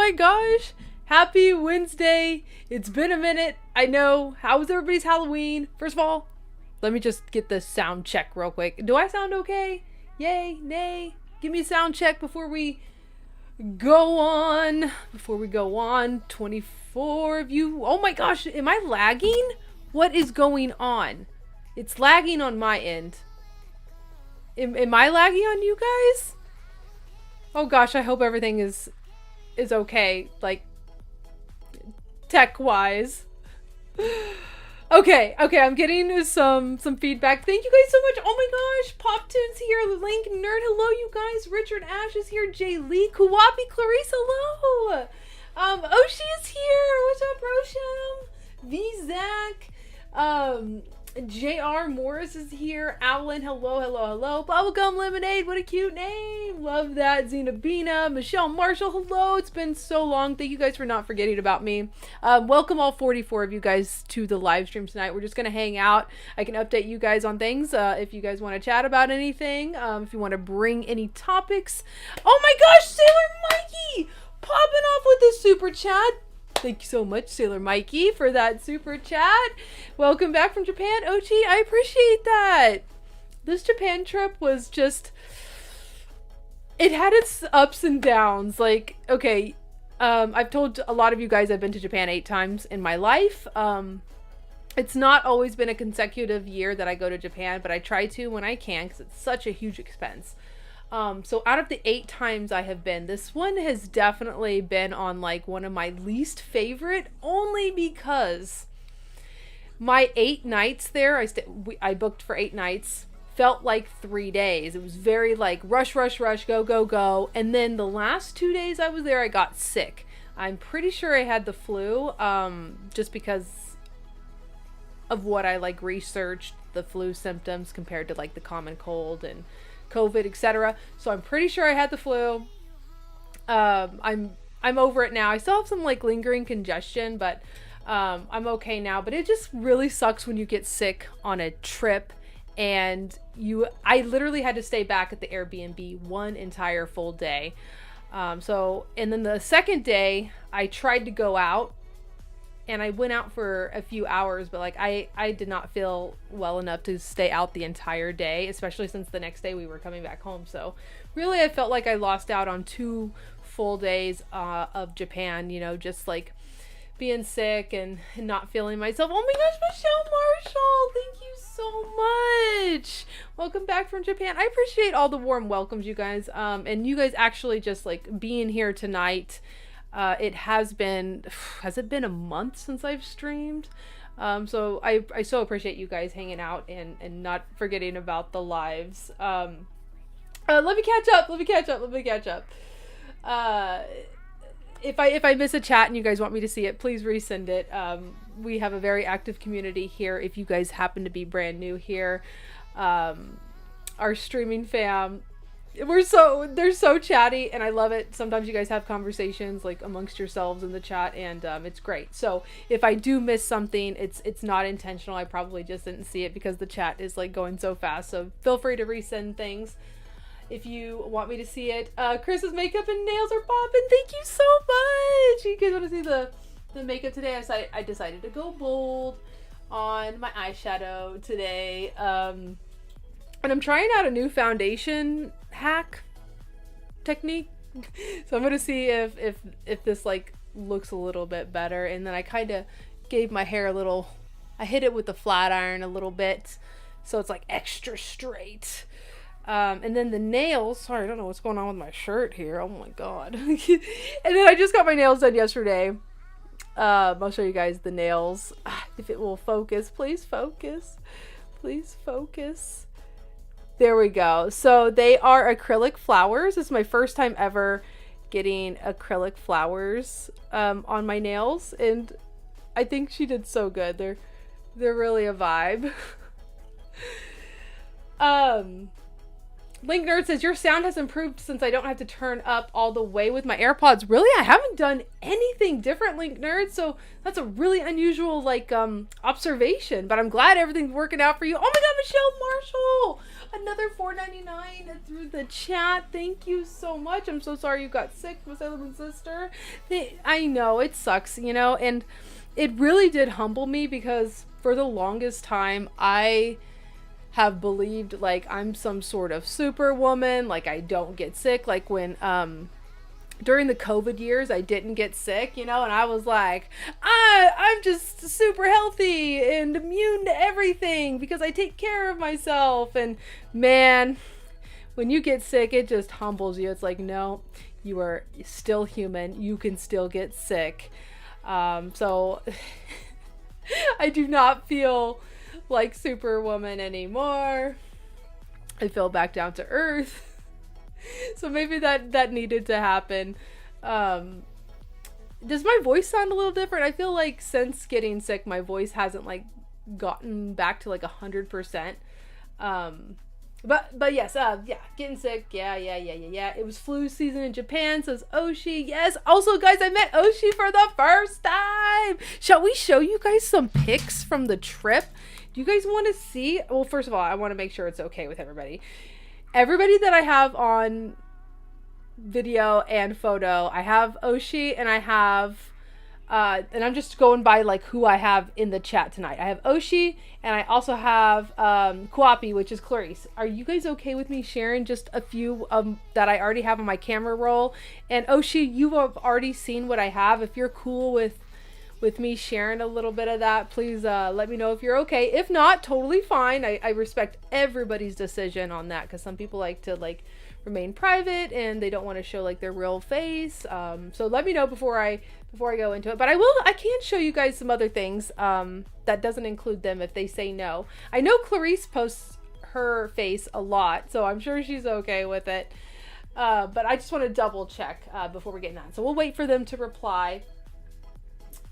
my gosh. Happy Wednesday. It's been a minute. I know. How was everybody's Halloween? First of all, let me just get the sound check real quick. Do I sound okay? Yay, nay. Give me a sound check before we go on. 24 of you. Oh my gosh, am I lagging? What is going on? It's lagging on my end. Am I lagging on you guys? Oh gosh, I hope everything is okay, like tech-wise. Okay, I'm getting some feedback. Thank you guys so much. Oh my gosh, Pop Tunes here, Link Nerd, hello you guys. Richard Ash is here, Jay Lee, Kuwapi, Clarice, hello. Oshi is here. What's up, Rosham? V Zach, JR Morris is here. Alan, hello. Bubblegum Lemonade, what a cute name. Love that. Zenabina, Michelle Marshall, hello. It's been so long. Thank you guys for not forgetting about me. Welcome all 44 of you guys to the live stream tonight. We're just going to hang out. I can update you guys on things if you guys want to chat about anything. If you want to bring any topics. Oh my gosh, Sailor Mikey popping off with the super chat. Thank you so much, Sailor Mikey, for that super chat. Welcome back from Japan, Ochi. I appreciate that. This Japan trip was just... It had its ups and downs. Like, okay, I've told a lot of you guys I've been to Japan 8 times in my life. It's not always been a consecutive year that I go to Japan, but I try to when I can because it's such a huge expense. So out of the 8 times I have been, this one has definitely been on like one of my least favorite, only because my 8 nights there, I booked for 8 nights, felt like 3 days. It was very like rush, go. And then the last 2 days I was there, I got sick. I'm pretty sure I had the flu, just because of what I like researched the flu symptoms compared to like the common cold and COVID, etc. So I'm pretty sure I had the flu. I'm over it now. I still have some like lingering congestion, but I'm okay now. But it just really sucks when you get sick on a trip and I literally had to stay back at the Airbnb one entire full day. And then the second day I tried to go out and I went out for a few hours, but like I did not feel well enough to stay out the entire day, especially since the next day we were coming back home. So really I felt like I lost out on 2 full days of Japan, you know, just like being sick and not feeling myself. Oh my gosh, Michelle Marshall, thank you so much. Welcome back from Japan. I appreciate all the warm welcomes, you guys. And you guys actually just like being here tonight. It has it been a month since I've streamed? So I so appreciate you guys hanging out and not forgetting about the lives. Let me catch up. If I miss a chat and you guys want me to see it, please resend it. We have a very active community here. If you guys happen to be brand new here, our streaming fam, they're so chatty and I love it. Sometimes you guys have conversations like amongst yourselves in the chat and it's great. So if I do miss something, it's not intentional. I probably just didn't see it because the chat is like going so fast. So feel free to resend things if you want me to see it. Chris's makeup and nails are popping. Thank you so much. You guys want to see the makeup today? I decided to go bold on my eyeshadow today. And I'm trying out a new foundation hack technique. So I'm gonna see if this like looks a little bit better. And then I kind of gave my hair I hit it with the flat iron a little bit so it's like extra straight. And then the nails, sorry, I don't know what's going on with my shirt here. Oh my god. And then I just got my nails done yesterday. I'll show you guys the nails. If it will focus, please focus. There we go. So they are acrylic flowers. This is my first time ever getting acrylic flowers on my nails, and I think she did so good. They're really a vibe. Link Nerd says, your sound has improved since I don't have to turn up all the way with my AirPods. Really? I haven't done anything different, Link Nerd, so that's a really unusual, like, observation, but I'm glad everything's working out for you. Oh my god, Michelle Marshall! Another $4.99 through the chat. Thank you so much. I'm so sorry you got sick, Miss Element's sister. I know, it sucks, you know, and it really did humble me because for the longest time, I have believed like I'm some sort of superwoman, like I don't get sick, like when during the COVID years I didn't get sick, you know, and I was like, I'm just super healthy and immune to everything because I take care of myself. And man, when you get sick, it just humbles you. It's like, no, you are still human, you can still get sick. So I do not feel like Superwoman anymore. I feel back down to earth. So maybe that needed to happen. Does my voice sound a little different? I feel like since getting sick, my voice hasn't like gotten back to like 100%. But yes, yeah, getting sick. Yeah. It was flu season in Japan, says Oshi. Yes. Also, guys, I met Oshi for the first time. Shall we show you guys some pics from the trip? Do you guys want to see? Well, first of all, I want to make sure it's okay with everybody. Everybody that I have on video and photo, I have Oshi and I have, and I'm just going by like who I have in the chat tonight. I have Oshi and I also have Kuapi, which is Clarice. Are you guys okay with me sharing just a few that I already have on my camera roll? And Oshi, you have already seen what I have. If you're cool with me sharing a little bit of that, please let me know if you're okay. If not, totally fine. I respect everybody's decision on that because some people like to like remain private and they don't want to show like their real face. So let me know before I go into it. But I can show you guys some other things that doesn't include them if they say no. I know Clarice posts her face a lot, so I'm sure she's okay with it. But I just want to double check before we get on. So we'll wait for them to reply.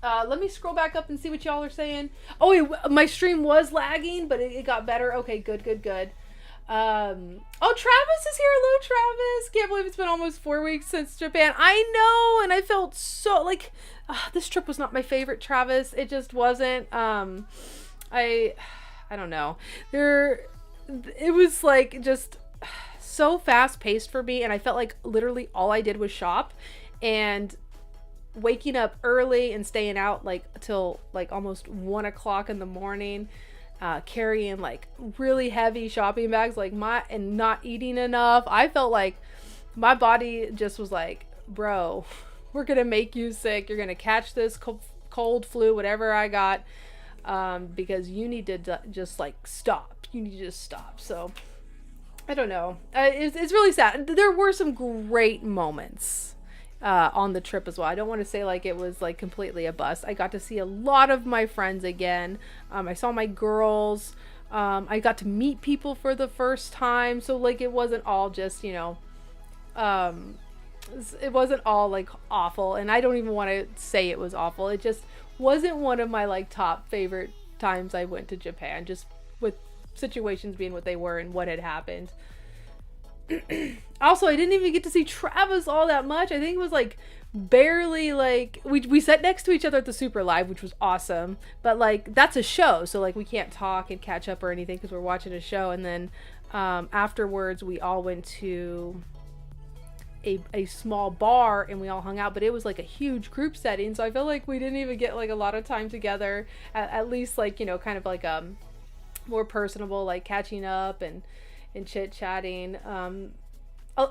Let me scroll back up and see what y'all are saying. Oh, my stream was lagging, but it got better. Okay, good. Oh, Travis is here. Hello, Travis. Can't believe it's been almost 4 weeks since Japan. I know, and I felt so like this trip was not my favorite, Travis. It just wasn't. I don't know. It was like just so fast paced for me, and I felt like literally all I did was shop and waking up early and staying out like till like almost 1 o'clock in the morning, carrying like really heavy shopping bags and not eating enough. I felt like my body just was like, bro, we're gonna make you sick, you're gonna catch this cold, flu, whatever I got, because you need to just like stop. You need to just stop. So I don't know, it's really sad. There were some great moments on the trip as well. I don't want to say like it was like completely a bust. I got to see a lot of my friends again. I saw my girls. I got to meet people for the first time. So like it wasn't all just, you know, it wasn't all like awful. And I don't even want to say it was awful. It just wasn't one of my like top favorite times I went to Japan, just with situations being what they were and what had happened. Also, I didn't even get to see Travis all that much. I think it was like barely, like we sat next to each other at the Super Live, which was awesome, but like that's a show, so like we can't talk and catch up or anything because we're watching a show. And then afterwards we all went to a small bar and we all hung out, but it was like a huge group setting, so I feel like we didn't even get like a lot of time together, at least like, you know, kind of like more personable, like catching up and chit-chatting.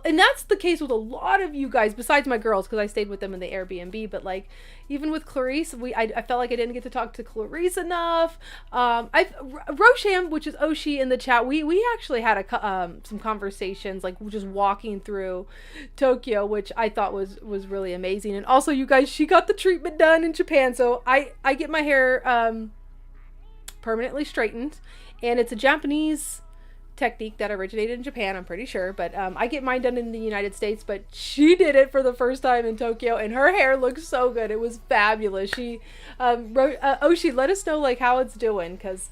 And that's the case with a lot of you guys besides my girls, because I stayed with them in the Airbnb. But like even with Clarice, I felt like I didn't get to talk to Clarice enough. Rosham, which is Oshi in the chat, we actually had some conversations, like just walking through Tokyo, which I thought was really amazing. And also, you guys, she got the treatment done in Japan, so I get my hair permanently straightened, and it's a Japanese technique that originated in Japan, I'm pretty sure, but I get mine done in the United States, but she did it for the first time in Tokyo, and her hair looks so good. It was fabulous. She Oshi, let us know like how it's doing, because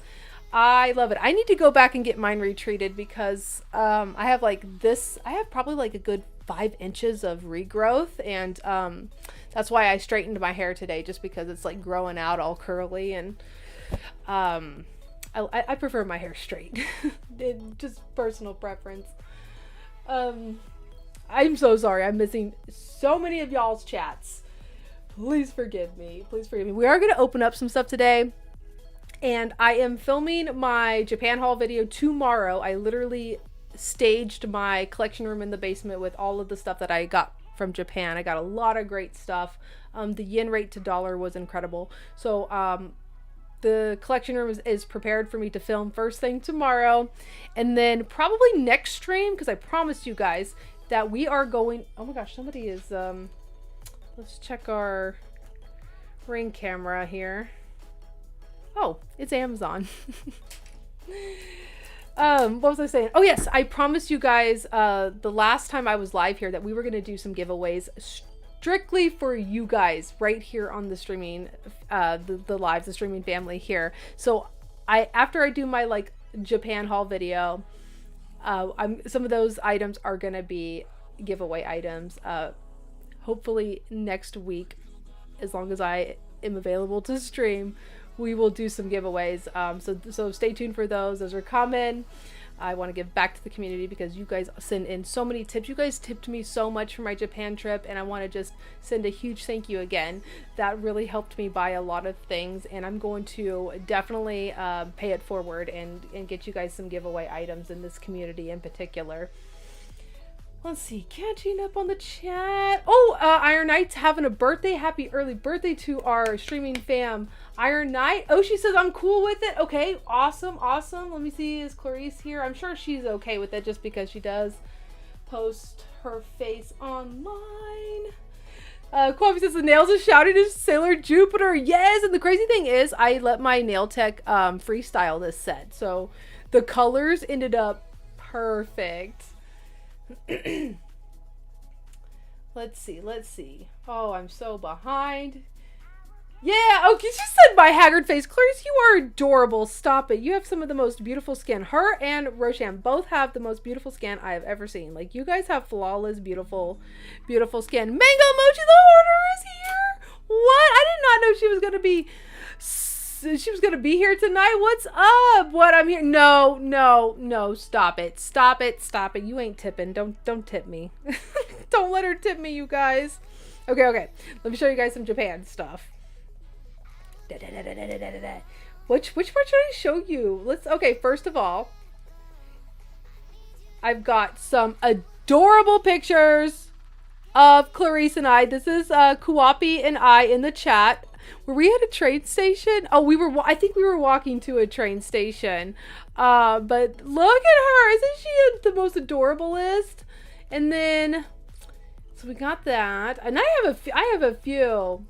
I love it. I need to go back and get mine retreated because I have like this, I have probably like a good 5 inches of regrowth, and that's why I straightened my hair today, just because it's like growing out all curly, and I prefer my hair straight. Just personal preference. I'm so sorry. I'm missing so many of y'all's chats. Please forgive me. Please forgive me. We are going to open up some stuff today. And I am filming my Japan haul video tomorrow. I literally staged my collection room in the basement with all of the stuff that I got from Japan. I got a lot of great stuff. The yen rate to dollar was incredible. So the collection room is prepared for me to film first thing tomorrow. And then probably next stream, because I promised you guys that we are going... Oh my gosh, somebody is... let's check our ring camera here. Oh, it's Amazon. What was I saying? Oh yes, I promised you guys the last time I was live here that we were going to do some giveaways strictly for you guys right here on the streaming, the lives, the streaming family here. So after I do my like Japan haul video, some of those items are going to be giveaway items. Hopefully next week, as long as I am available to stream, we will do some giveaways. So stay tuned for those. Those are coming. I want to give back to the community because you guys send in so many tips. You guys tipped me so much for my Japan trip, and I want to just send a huge thank you again. That really helped me buy a lot of things, and I'm going to definitely pay it forward and get you guys some giveaway items in this community in particular. Let's see, catching up on the chat. Oh, Iron Knight's having a birthday. Happy early birthday to our streaming fam, Iron Knight. Oh, she says I'm cool with it. Okay, awesome, awesome. Let me see, is Clarice here? I'm sure she's okay with it just because she does post her face online. Kwame says the nails are shouting to Sailor Jupiter. Yes, and the crazy thing is I let my nail tech freestyle this set. So the colors ended up perfect. Let's see. Oh, I'm so behind. Yeah, okay, she said my haggard face. Clarice, you are adorable. Stop it. You have some of the most beautiful skin. Her and Roshan both have the most beautiful skin I have ever seen. Like, you guys have flawless, beautiful, beautiful skin. Mango Mochi the Hoarder is here. What? I did not know she was gonna be here tonight. What's up? What? I'm here. No. Stop it. You ain't tipping. Don't tip me. Don't let her tip me, you guys. Okay. Let me show you guys some Japan stuff. Which part should I show you? Okay, first of all, I've got some adorable pictures of Clarice and I. This is Kuwapi and I in the chat. Were we at a train station? Oh, I think we were walking to a train station. But look at her. Isn't she the most adorablest? And then, so we got that. And I have a few.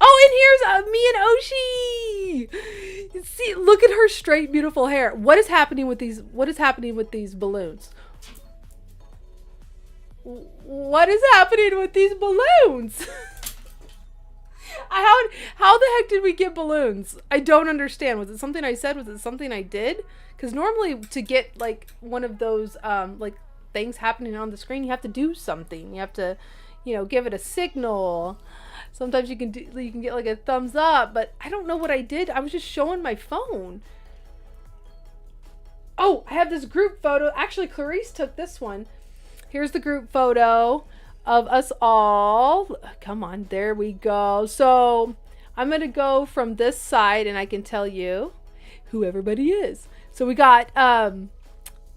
Oh, and here's me and Oshi. See, look at her straight, beautiful hair. What is happening with these balloons? What is happening with these balloons? How the heck did we get balloons? I don't understand. Was it something I said? Was it something I did? Because normally to get like one of those like things happening on the screen, you have to do something. You have to, give it a signal. Sometimes you can get like a thumbs up, but I don't know what I did. I was just showing my phone. Oh, I have this group photo. Actually, Clarice took this one. Here's the group photo of us all. Come on, there we go. So I'm going to go from this side and I can tell you who everybody is. So we got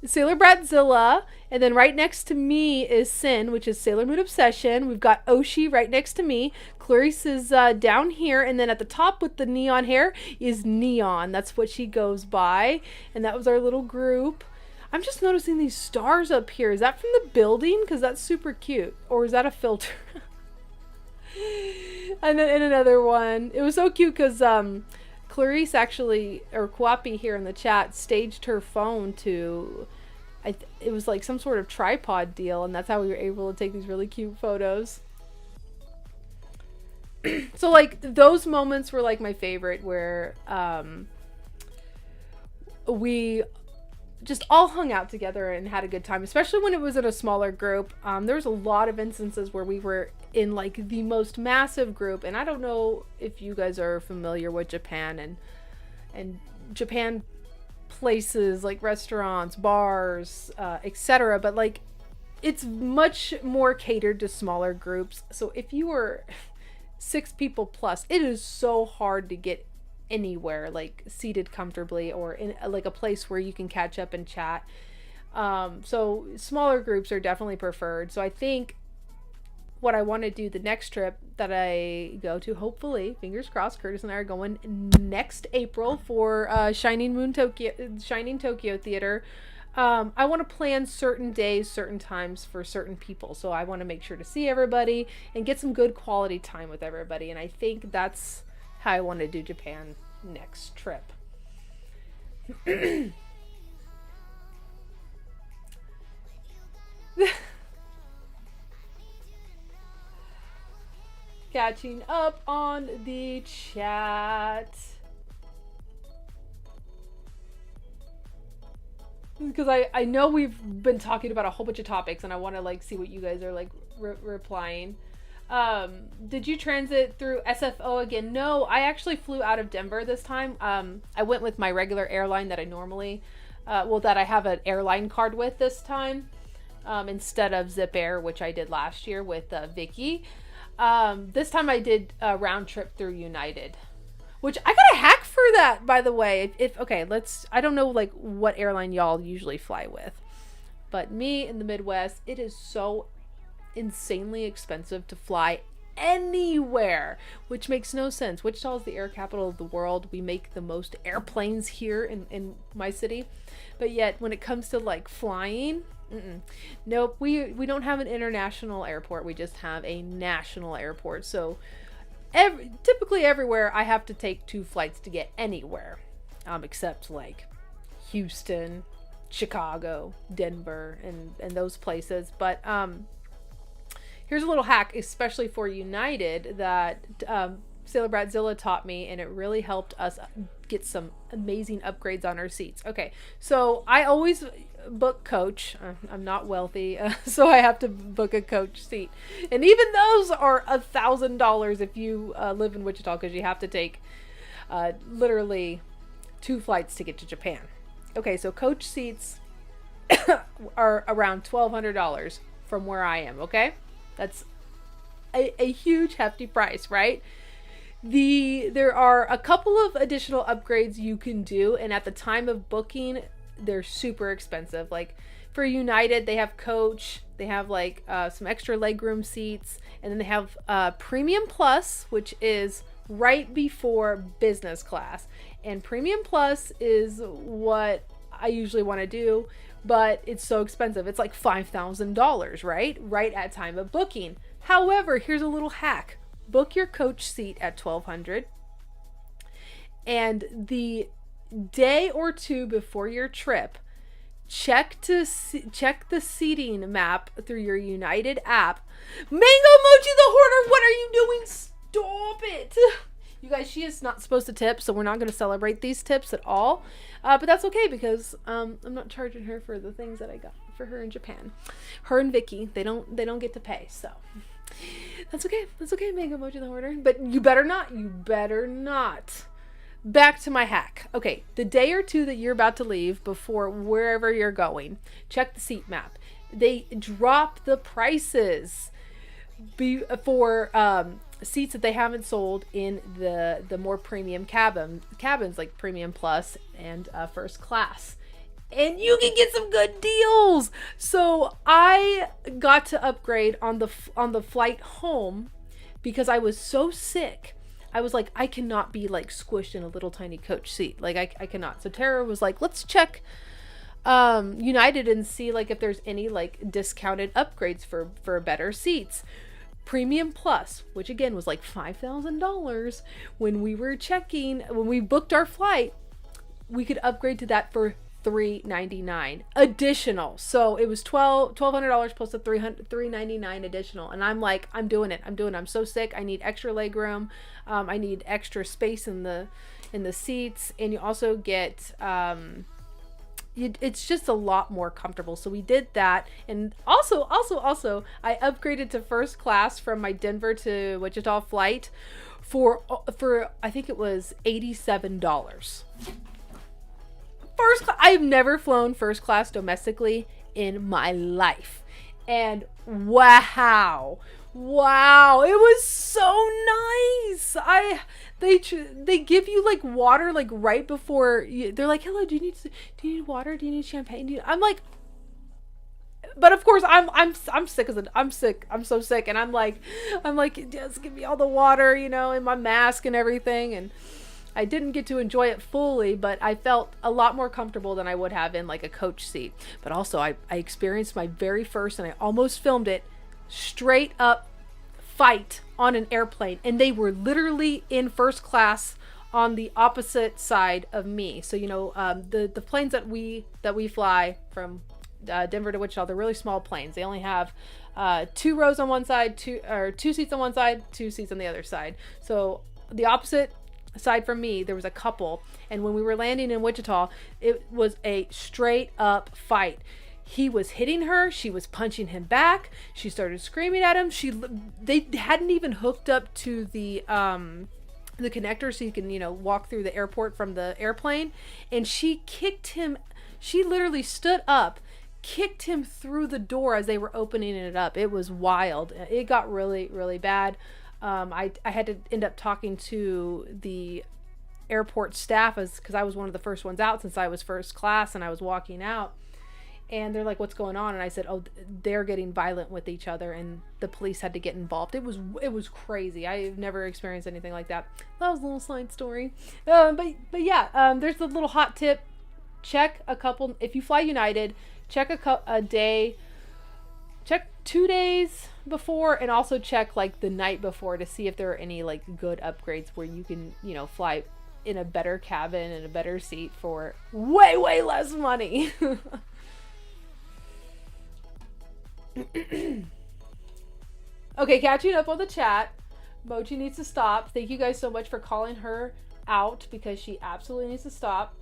Sailor Bratzilla, and then right next to me is Sin, which is Sailor Moon Obsession. We've got Oshi right next to me. Clarice is down here, and then at the top with the neon hair is Neon. That's what she goes by, and that was our little group. I'm just noticing these stars up here. Is that from the building? Because that's super cute. Or is that a filter? And then in another one, it was so cute because Clarice actually, or Kwapi here in the chat, staged her phone to, it was like some sort of tripod deal, and that's how we were able to take these really cute photos. So like those moments were like my favorite, where we just all hung out together and had a good time, especially when it was in a smaller group. There was a lot of instances where we were in like the most massive group, and I don't know if you guys are familiar with Japan and Japan places like restaurants, bars, etc. But like it's much more catered to smaller groups. So if you were 6 people plus, it is so hard to get anywhere like seated comfortably or in like a place where you can catch up and chat. So smaller groups are definitely preferred. So I think what I want to do the next trip that I go to, hopefully, fingers crossed, Curtis and I are going next April for Shining Tokyo Theater. I want to plan certain days, certain times for certain people. So I want to make sure to see everybody and get some good quality time with everybody. And I think that's how I want to do Japan next trip. Catching up on the chat. Because I know we've been talking about a whole bunch of topics and I want to like see what you guys are like replying. Did you transit through SFO again? No, I actually flew out of Denver this time. I went with my regular airline that I normally, that I have an airline card with this time, instead of Zip Air, which I did last year with Vicky. This time I did a round trip through United, which I got a hack for that, by the way. I don't know like what airline y'all usually fly with, but me in the Midwest, it is so insanely expensive to fly anywhere, which makes no sense. Wichita is the air capital of the world. We make the most airplanes here in my city, but yet when it comes to like flying, nope, we don't have an international airport. We just have a national airport. So typically everywhere I have to take 2 flights to get anywhere, except like Houston, Chicago, Denver, and those places. But here's a little hack, especially for United, that Sailor Bratzilla taught me, and it really helped us get some amazing upgrades on our seats. Okay, so I always book coach. I'm not wealthy, so I have to book a coach seat, and even those are $1,000 if you live in Wichita, because you have to take literally 2 flights to get to Japan. Okay, so coach seats are around $1,200 from where I am. Okay, that's a huge hefty price, right? There are a couple of additional upgrades you can do, and at the time of booking, they're super expensive. Like for United, they have coach, they have like some extra legroom seats, and then they have Premium Plus, which is right before business class. And Premium Plus is what I usually want to do, but it's so expensive. It's like $5,000, right? Right at time of booking. However, here's a little hack. Book your coach seat at $1,200, and the day or 2 before your trip, check the seating map through your United app. Mango Mochi the Hoarder, what are you doing? Stop it! You guys, she is not supposed to tip, so we're not going to celebrate these tips at all. But that's okay, because I'm not charging her for the things that I got for her in Japan. Her and Vicky, they don't get to pay, so that's okay. That's okay, Mango Mochi the Hoarder. But you better not. Back to my hack. Okay, the day or 2 that you're about to leave before wherever you're going, check the seat map. They drop the prices for seats that they haven't sold in the more premium cabins like Premium Plus and First Class. And you can get some good deals. So I got to upgrade on the flight home because I was so sick. I was like, I cannot be like squished in a little tiny coach seat. Like I cannot. So Tara was like, let's check United and see like if there's any like discounted upgrades for better seats. Premium Plus, which again was like $5,000 when we booked our flight, we could upgrade to that for $399 additional. So it was $1,200 plus the $399 additional. And I'm like, I'm doing it. I'm so sick. I need extra leg room. I need extra space in the in the seats, and you also get it's just a lot more comfortable. So we did that, and also I upgraded to first class from my Denver to Wichita flight for I think it was $87. First class. I've never flown first class domestically in my life, and wow, it was so nice. They give you like water like right before they're like, hello, do you need water, do you need champagne, I'm like, but of course I'm sick I'm so sick, and I'm like just give me all the water, and my mask and everything. And I didn't get to enjoy it fully, but I felt a lot more comfortable than I would have in like a coach seat. But also I experienced my very first, and I almost filmed it, straight up fight on an airplane, and they were literally in first class on the opposite side of me. So the planes that we fly from Denver to Wichita, they're really small planes. They only have 2 rows on one side, 2 seats on one side, 2 seats on the other side. So the opposite side from me, there was a couple, and when we were landing in Wichita, it was a straight up fight. He was hitting her, she was punching him back, she started screaming at him. They hadn't even hooked up to the connector so you can walk through the airport from the airplane, and she kicked him. She literally stood up, kicked him through the door as they were opening it up. It was wild. It got really, really bad. I had to end up talking to the airport staff because I was one of the first ones out, since I was first class and I was walking out. And they're like, what's going on? And I said, oh, they're getting violent with each other, and the police had to get involved. It was crazy. I've never experienced anything like that. That was a little side story. But yeah, there's a little hot tip. Check if you fly United, check a day, check 2 days before, and also check like the night before to see if there are any like good upgrades where you can fly in a better cabin and a better seat for way less money. Okay, catching up on the chat. Mochi needs to stop. Thank you guys so much for calling her out, because she absolutely needs to stop.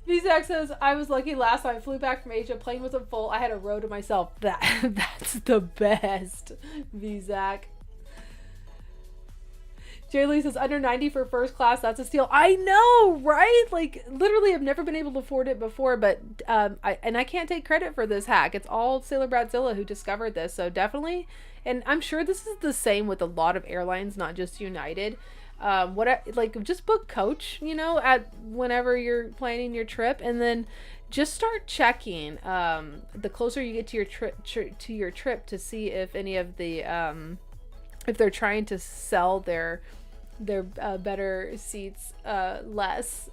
Vizak says, I was lucky last time I flew back from Asia. Plane wasn't full. I had a row to myself. That's the best, Vizak. Jaylee says, under 90 for first class. That's a steal. I know, right? Like, literally, I've never been able to afford it before, but I can't take credit for this hack. It's all Sailor Bradzilla who discovered this, so definitely. And I'm sure this is the same with a lot of airlines, not just United. Just book coach, at whenever you're planning your trip, and then just start checking the closer you get to your trip to see if any of the if they're trying to sell their better seats less.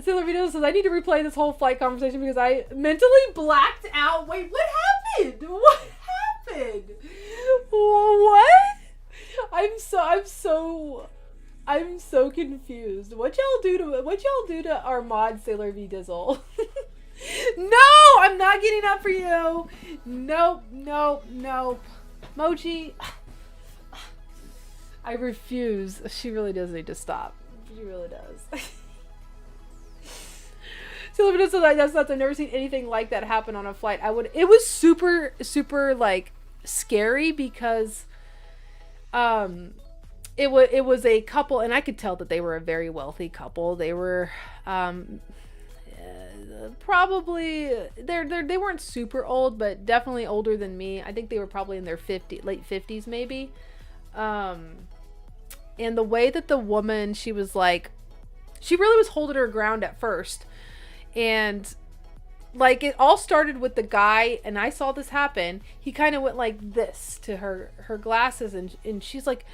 Sailor Vito says, I need to replay this whole flight conversation because I mentally blacked out. Wait, what happened? What happened? What? I'm so confused. What y'all do to our mod Sailor V Dizzle? No, I'm not getting up for you. Nope. Mochi, I refuse. She really does need to stop. She really does. Sylvia says, that's nuts. I've never seen anything like that happen on a flight. It was super, super like scary because it was a couple, and I could tell that they were a very wealthy couple. They were probably they weren't super old, but definitely older than me. I think they were probably in their late 50s maybe. And the way that the woman, she was like, she really was holding her ground at first, and like it all started with the guy, and I saw this happen. He kind of went like this to her glasses, and she's like,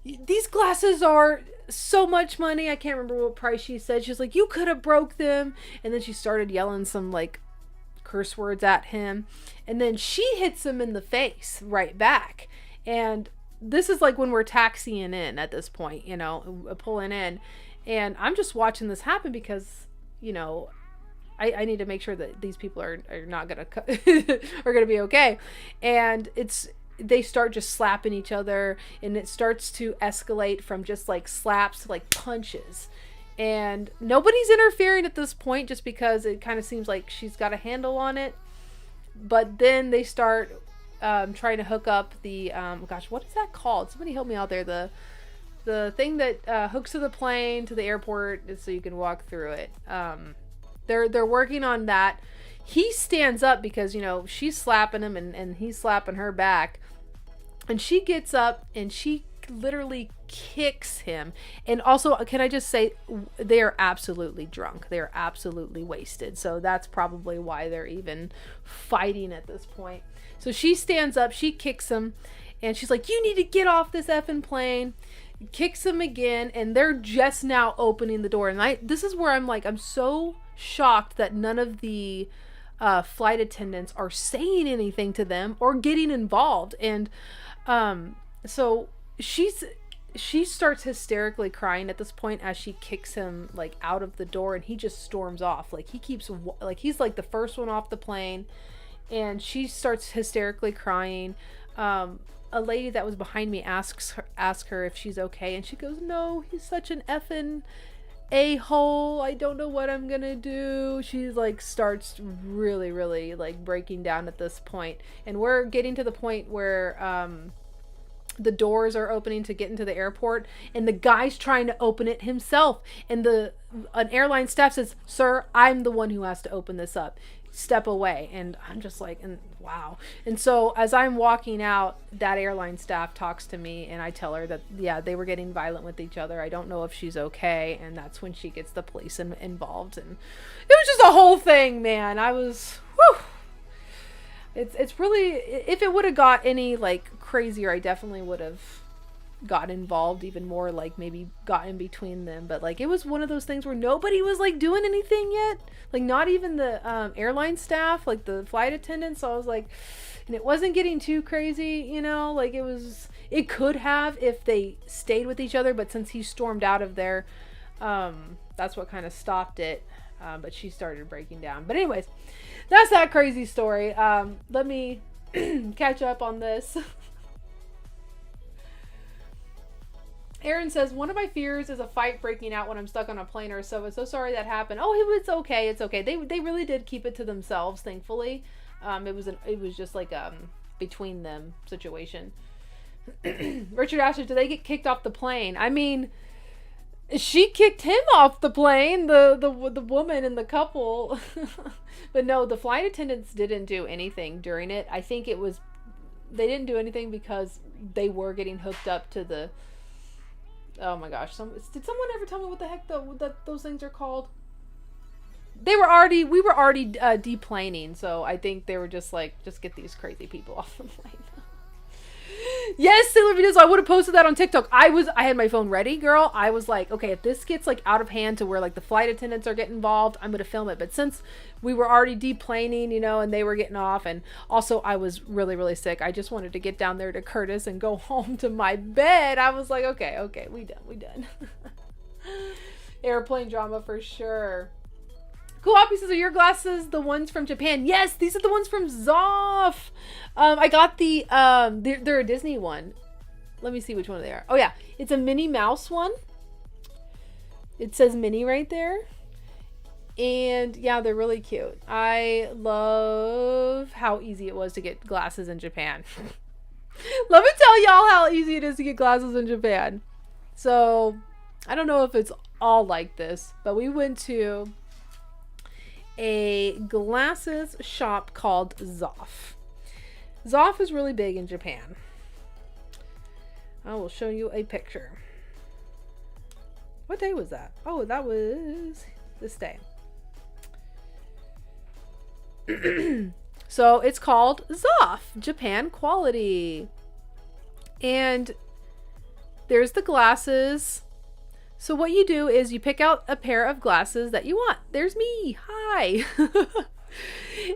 these glasses are so much money. I can't remember what price she said. She's like, you could have broke them. And then she started yelling some like curse words at him, and then she hits him in the face right back. And this is like when we're taxiing in at this point, pulling in, and I'm just watching this happen because I need to make sure that these people are not gonna are gonna be okay. And they start just slapping each other, and it starts to escalate from just like slaps to like punches. And nobody's interfering at this point, just because it kind of seems like she's got a handle on it. But then they start trying to hook up the gosh, what is that called? Somebody help me out there. The thing that hooks to the plane to the airport so you can walk through it. They're working on that. He stands up because, you know, she's slapping him and he's slapping her back. And she gets up and she literally kicks him. And also, can I just say, they are absolutely drunk. They are absolutely wasted. So that's probably why they're even fighting at this point. So she stands up, she kicks him, and she's like, you need to get off this effing plane. Kicks him again, and they're just now opening the door. And this is where I'm like, I'm so shocked that none of the flight attendants are saying anything to them or getting involved. And so she starts hysterically crying at this point as she kicks him like out of the door, and he just storms off. Like he's like the first one off the plane, and she starts hysterically crying. A lady that was behind me asks her if she's okay, and she goes, no, he's such an effing a-hole. I don't know what I'm gonna do. She's like starts really, really like breaking down at this point. And we're getting to the point where the doors are opening to get into the airport, and the guy's trying to open it himself, and an airline staff says, sir, I'm the one who has to open this up. Step away. And I'm just like, and wow. And so as I'm walking out, that airline staff talks to me, and I tell her that, yeah, they were getting violent with each other. I don't know if she's okay. And that's when she gets the police involved. And it was just a whole thing, man. I was, whew. It's really, if it would have got any like crazier, I definitely would have got involved even more, like maybe got in between them. But like, it was one of those things where nobody was like doing anything yet, like not even the airline staff, like the flight attendants. So I was like, and it wasn't getting too crazy, you know, like it could have if they stayed with each other, but since he stormed out of there, that's what kind of stopped it. But she started breaking down. But anyways, that's that crazy story. Let me catch up on this. Aaron says, one of my fears is a fight breaking out when I'm stuck on a plane or so. I'm so sorry that happened. Oh, it's okay. It's okay. They really did keep it to themselves, thankfully. It was just like between them situation. Richard asks, do they get kicked off the plane? I mean, she kicked him off the plane, the woman and the couple. But no, the flight attendants didn't do anything during it. I think they didn't do anything because they were getting hooked up to the, oh my gosh, did someone ever tell me what the heck those things are called? We were already deplaning, so I think they were just like, just get these crazy people off the plane. Yes, Sailor Venus, I would have posted that on TikTok. I had my phone ready, girl. I was like, okay, if this gets like out of hand to where like the flight attendants are getting involved, I'm going to film it. But since we were already deplaning, you know, and they were getting off, and also I was really, really sick, I just wanted to get down there to Curtis and go home to my bed. I was like, okay, we done. Airplane drama for sure. Cool Hoppy says, are your glasses the ones from Japan? Yes, these are the ones from Zoff. I got they're a Disney one. Let me see which one they are. Oh yeah, it's a Minnie Mouse one. It says Minnie right there. And yeah, they're really cute. I love how easy it was to get glasses in Japan. Let me tell y'all how easy it is to get glasses in Japan. So, I don't know if it's all like this, but we went to a glasses shop called Zoff. Zoff is really big in Japan. I will show you a picture. What day was that? Oh, that was this day. So it's called Zoff, Japan Quality. And there's the glasses. So what you do is you pick out a pair of glasses that you want. There's me. Hi.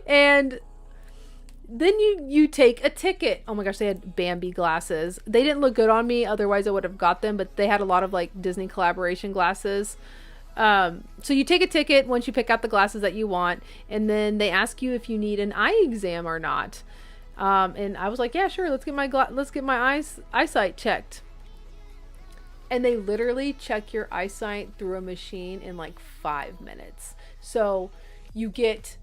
And then you take a ticket. Oh my gosh, they had Bambi glasses. They didn't look good on me, otherwise I would have got them, but they had a lot of like Disney collaboration glasses. So you take a ticket once you pick out the glasses that you want, and then they ask you if you need an eye exam or not. And I was like, yeah, sure. Let's get my eyesight checked. And they literally check your eyesight through a machine in like 5 minutes. So you get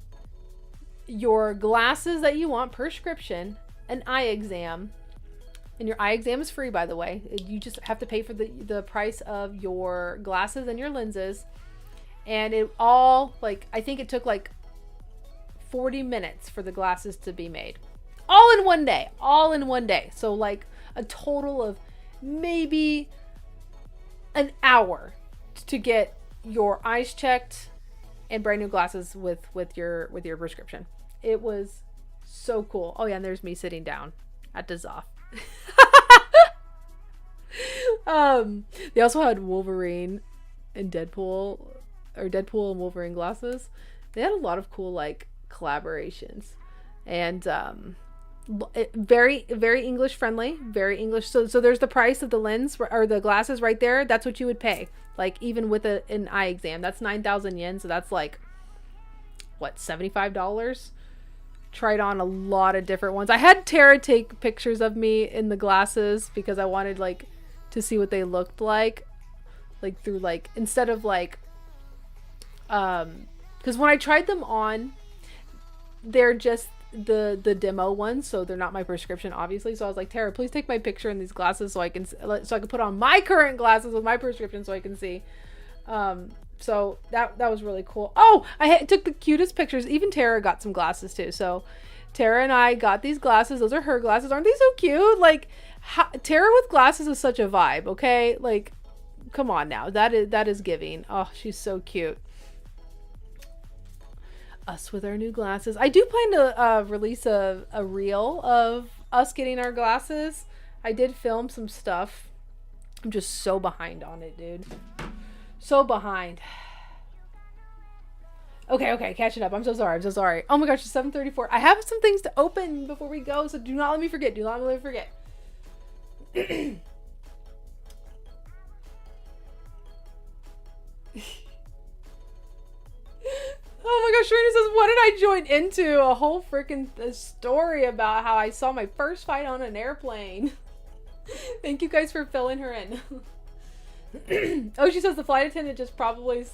your glasses that you want, prescription, an eye exam, and your eye exam is free, by the way. You just have to pay for the price of your glasses and your lenses. And it all, like, I think it took like 40 minutes for the glasses to be made. All in one day. So like a total of maybe an hour to get your eyes checked and brand new glasses with your prescription. It was so cool. Oh yeah, and there's me sitting down at the Zoff. They also had Wolverine and Deadpool and Wolverine glasses. They had a lot of cool like collaborations, and very, very English friendly, very English. So there's the price of the lens or the glasses right there. That's what you would pay. Like even with an eye exam, that's 9,000 yen. So that's like what, $75? Tried on a lot of different ones. I had Tara take pictures of me in the glasses because I wanted like to see what they looked like through like, instead of like, because when I tried them on, they're just the demo ones, so they're not my prescription, obviously. So I was like, Tara, please take my picture in these glasses so I can put on my current glasses with my prescription so I can see. So that was really cool. Oh, took the cutest pictures. Even Tara got some glasses too. So Tara and I got these glasses. Those are her glasses. Aren't they so cute? Like, Tara with glasses is such a vibe. Okay, like, come on now. That is giving. Oh, she's so cute. Us with our new glasses. I do plan to release a reel of us getting our glasses. I did film some stuff. I'm just so behind on it, dude. So behind. Okay, catching up. I'm so sorry. Oh my gosh, it's 7:34. I have some things to open before we go, so do not let me forget. Oh my gosh, Serena says, what did I join into? A whole freaking story about how I saw my first fight on an airplane. Thank you guys for filling her in. Oh, she says the flight attendant just probably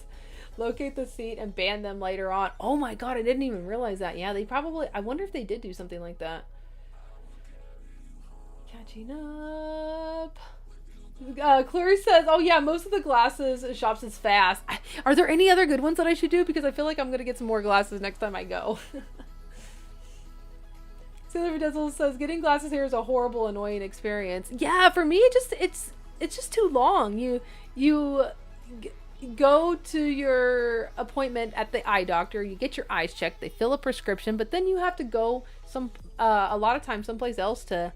locate the seat and ban them later on. Oh my god, I didn't even realize that. Yeah, they probably, I wonder if they did do something like that. Catching up. Clary says, oh yeah, most of the glasses shops is fast. Are there any other good ones that I should do? Because I feel like I'm going to get some more glasses next time I go. Sailor Dazzle says, getting glasses here is a horrible, annoying experience. Yeah, for me, it's just too long. You go to your appointment at the eye doctor, you get your eyes checked, they fill a prescription, but then you have to go a lot of times someplace else to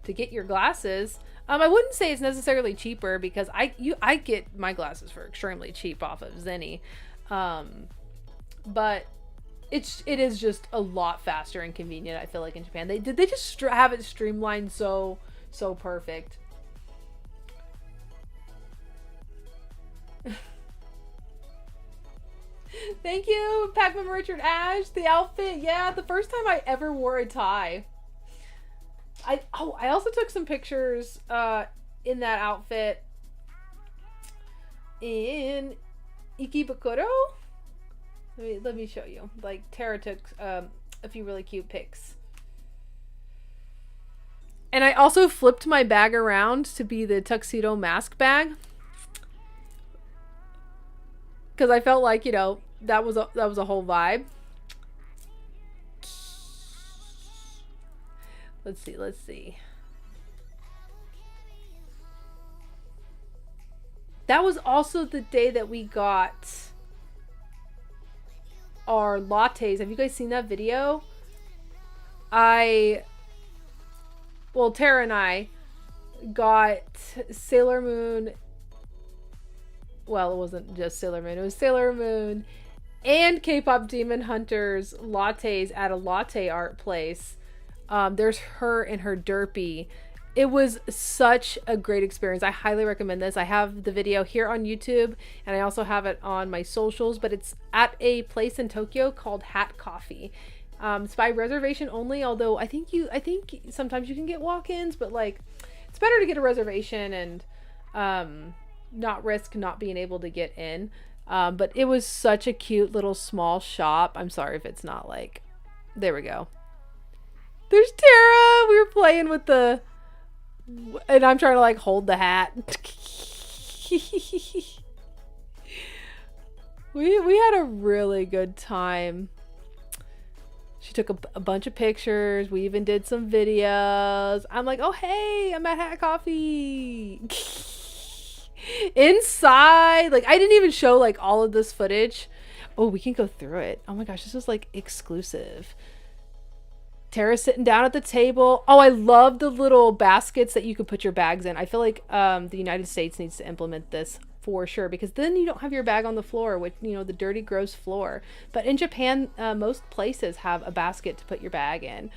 get your glasses. I wouldn't say it's necessarily cheaper because I get my glasses for extremely cheap off of Zenny. But it is just a lot faster and convenient, I feel like, in Japan. They just have it streamlined so perfect. Thank you, Pac-Man Richard Ash. The outfit, yeah, the first time I ever wore a tie. I also took some pictures in that outfit in Ikebukuro. Let me show you. Like, Tara took a few really cute pics. And I also flipped my bag around to be the tuxedo mask bag. Because I felt like, you know, that was a whole vibe. Let's see. That was also the day that we got our lattes. Have you guys seen that video? Tara and I got Sailor Moon. Well, it wasn't just Sailor Moon. It was Sailor Moon and K-pop Demon Hunters lattes at a latte art place. There's her in her derpy, It was such a great experience. I highly recommend this. I have the video here on YouTube and I also have it on my socials, but it's at a place in Tokyo called Hat Coffee. It's by reservation only, although I think sometimes you can get walk-ins, but like it's better to get a reservation and not risk not being able to get in. But it was such a cute little small shop. I'm sorry if it's not like, there we go. There's Tara. We were playing with the, and I'm trying to like hold the hat. we had a really good time. She took a bunch of pictures. We even did some videos. I'm like, oh hey, I'm at Hat Coffee. Inside, like I didn't even show like all of this footage. Oh, we can go through it. Oh my gosh, this was like exclusive. Tara's sitting down at the table. Oh, I love the little baskets that you could put your bags in. I feel like the United States needs to implement this for sure, because then you don't have your bag on the floor, which, you know, the dirty, gross floor. But in Japan, most places have a basket to put your bag in.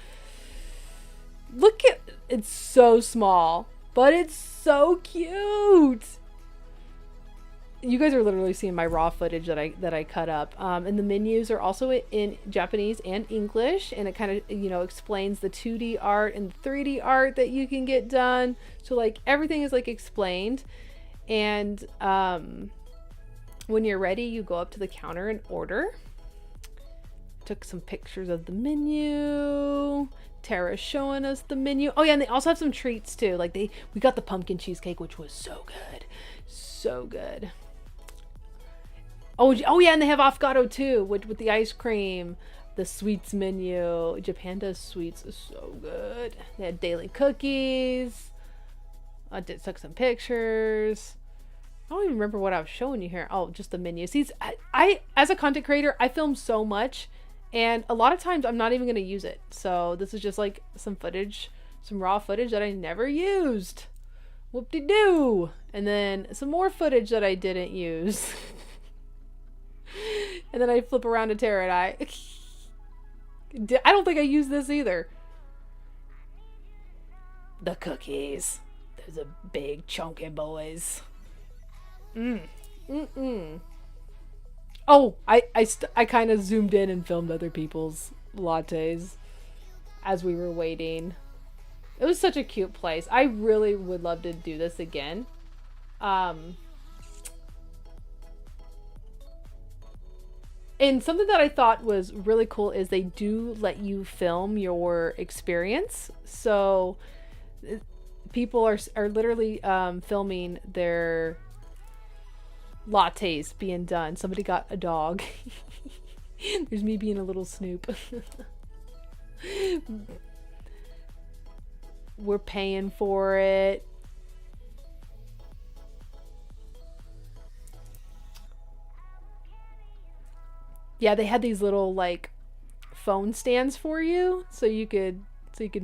Look at, it's so small, but it's so cute. You guys are literally seeing my raw footage that I cut up. And the menus are also in Japanese and English, and it kind of, you know, explains the 2D art and the 3D art that you can get done. So like everything is like explained. And when you're ready, you go up to the counter and order. Took some pictures of the menu. Tara's showing us the menu. Oh yeah, and they also have some treats too. Like we got the pumpkin cheesecake, which was so good. So good. Oh yeah, and they have affogato too, with the ice cream. The sweets menu. Japan does sweets so good. They had daily cookies. I took some pictures. I don't even remember what I was showing you here. Oh, just the menu. See, I as a content creator, I film so much, and a lot of times I'm not even going to use it. So this is just like some footage, some raw footage that I never used. Whoop-de-doo. And then some more footage that I didn't use. And then I flip around to Tara and I don't think I used this either. The cookies. Those are big chunky boys. Oh, I kind of zoomed in and filmed other people's lattes as we were waiting. It was such a cute place. I really would love to do this again. And something that I thought was really cool is they do let you film your experience. So people are literally filming their lattes being done. Somebody got a dog. There's me being a little Snoop. We're paying for it. Yeah, they had these little like phone stands for you so you can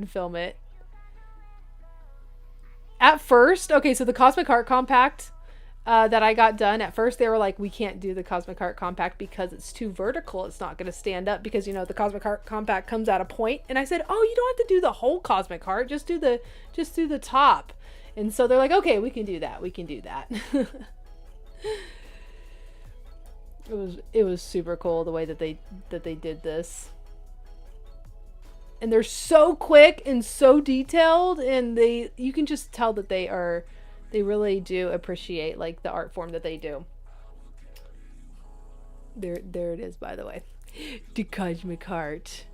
film it. At first, okay, so the Cosmic Art Compact that I got done, at first they were like, we can't do the Cosmic Art Compact because it's too vertical. It's not going to stand up because, you know, the Cosmic Art Compact comes at a point. And I said, oh, you don't have to do the whole Cosmic Art. Just do the top. And so they're like, okay, we can do that. We can do that. It was super cool the way that they did this. And they're so quick and so detailed, and you can just tell that they really do appreciate like the art form that they do. There it is, by the way. The Cosmic Art.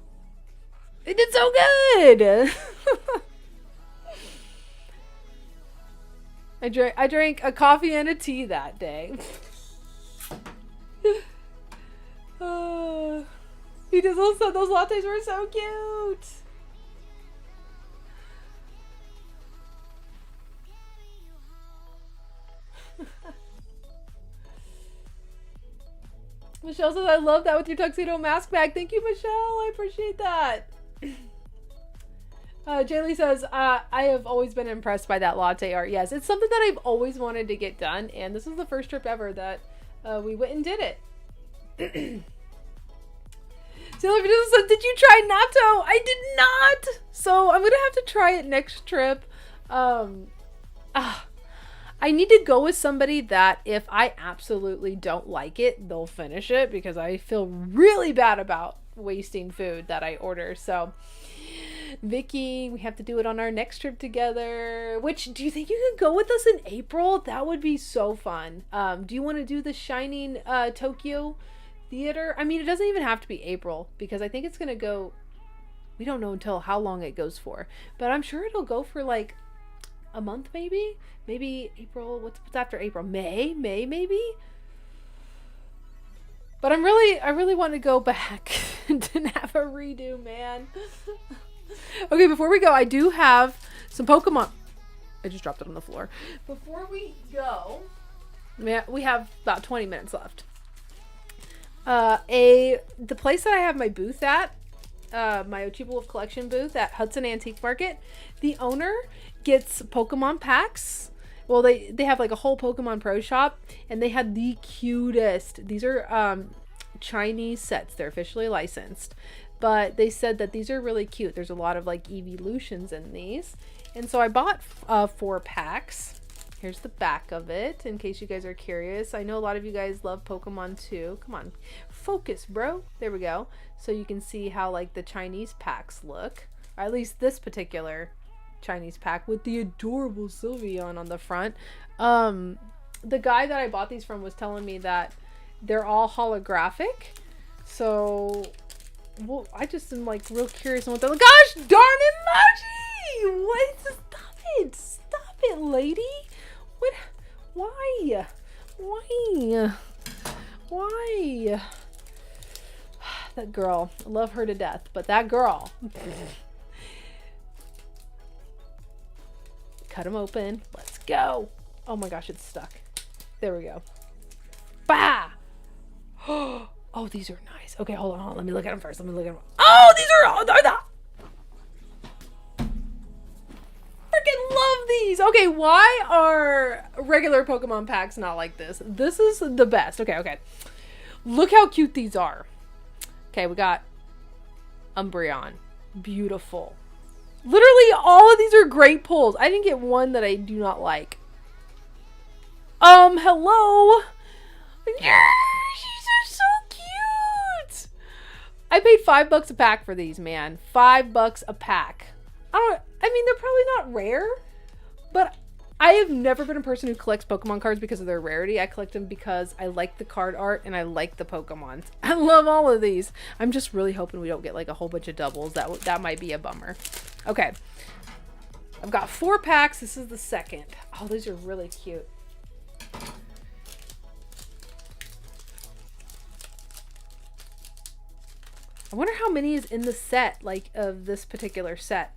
It did so good. I drank a coffee and a tea that day. He just also said those lattes were so cute. Michelle says, I love that with your tuxedo mask bag. Thank you, Michelle. I appreciate that. Jaylee says, I have always been impressed by that latte art. Yes, it's something that I've always wanted to get done, and this is the first trip ever that we went and did it. Sailor Vanessa says, did you try natto? I did not! So I'm gonna have to try it next trip. Um, ah, I need to go with somebody that if I absolutely don't like it, they'll finish it, because I feel really bad about wasting food that I order. So, Vicky, we have to do it on our next trip together. Which, do you think you could go with us in April? That would be so fun. Do you want to do the Shining Tokyo Theater? I mean, it doesn't even have to be April, because I think it's going to go, we don't know until how long it goes for. But I'm sure it'll go for like a month, maybe April. What's after April? May maybe. But I really want to go back and have a redo, man. Okay, before we go, I do have some Pokemon. I just dropped it on the floor. Before we go, we have about 20 minutes left. The place that I have my booth at, my Ochiba Wolf collection booth at Hudson Antique Market, the owner gets Pokemon packs. Well, they have like a whole Pokemon Pro shop, and they had the cutest. These are Chinese sets. They're officially licensed, but they said that these are really cute. There's a lot of like evolutions in these, and so I bought 4 packs. Here's the back of it, in case you guys are curious. I know a lot of you guys love Pokemon too. Come on, focus, bro. There we go. So you can see how like the Chinese packs look, or at least this particular Chinese pack with the adorable Sylveon on the front. The guy that I bought these from was telling me that they're all holographic. So, well, I just am like real curious on what they're like. Gosh darn it, Maji! What? Stop it! Stop it, lady! What? Why? That girl. I love her to death, but that girl. Cut them open. Let's go. Oh my gosh, it's stuck. There we go. Bah! Oh, these are nice. Okay, hold on. Let me look at them first. Oh, these are the... Freaking love these. Okay, why are regular Pokemon packs not like this? This is the best. Okay. Look how cute these are. Okay, we got Umbreon. Beautiful. Literally all of these are great pulls. I didn't get one that I do not like. Hello. Yeah, these are so cute. I paid $5 a pack for these, man. $5 a pack. I mean, they're probably not rare, but I have never been a person who collects Pokemon cards because of their rarity. I collect them because I like the card art and I like the Pokemons. I love all of these. I'm just really hoping we don't get like a whole bunch of doubles. That might be a bummer. Okay. I've got 4 packs. This is the second. Oh, these are really cute. I wonder how many is in the set, like, of this particular set.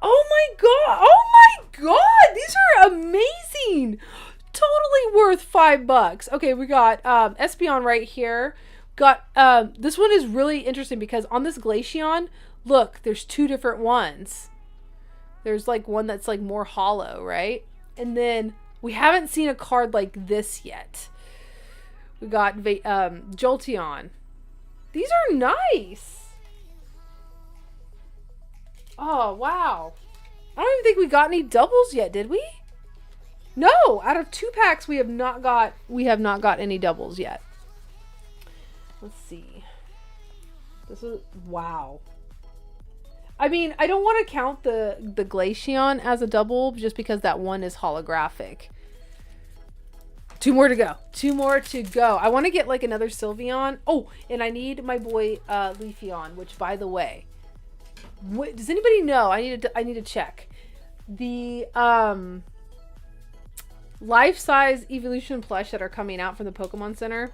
Oh my god! Oh my god! These are amazing! Totally worth $5. Okay, we got Espeon right here. Got this one is really interesting because on this Glaceon, look, there's 2 different ones. There's like one that's like more hollow, right? And then we haven't seen a card like this yet. We got Jolteon. These are nice. Oh, wow. I don't even think we got any doubles yet, did we? No, out of 2 packs we have not got any doubles yet. Let's see. This is wow. I mean, I don't want to count the Glaceon as a double just because that one is holographic. 2 more to go. 2 more to go. I want to get like another Sylveon. Oh, and I need my boy Leafeon, which by the way, does anybody know? I need to check. The life-size evolution plush that are coming out from the Pokemon Center.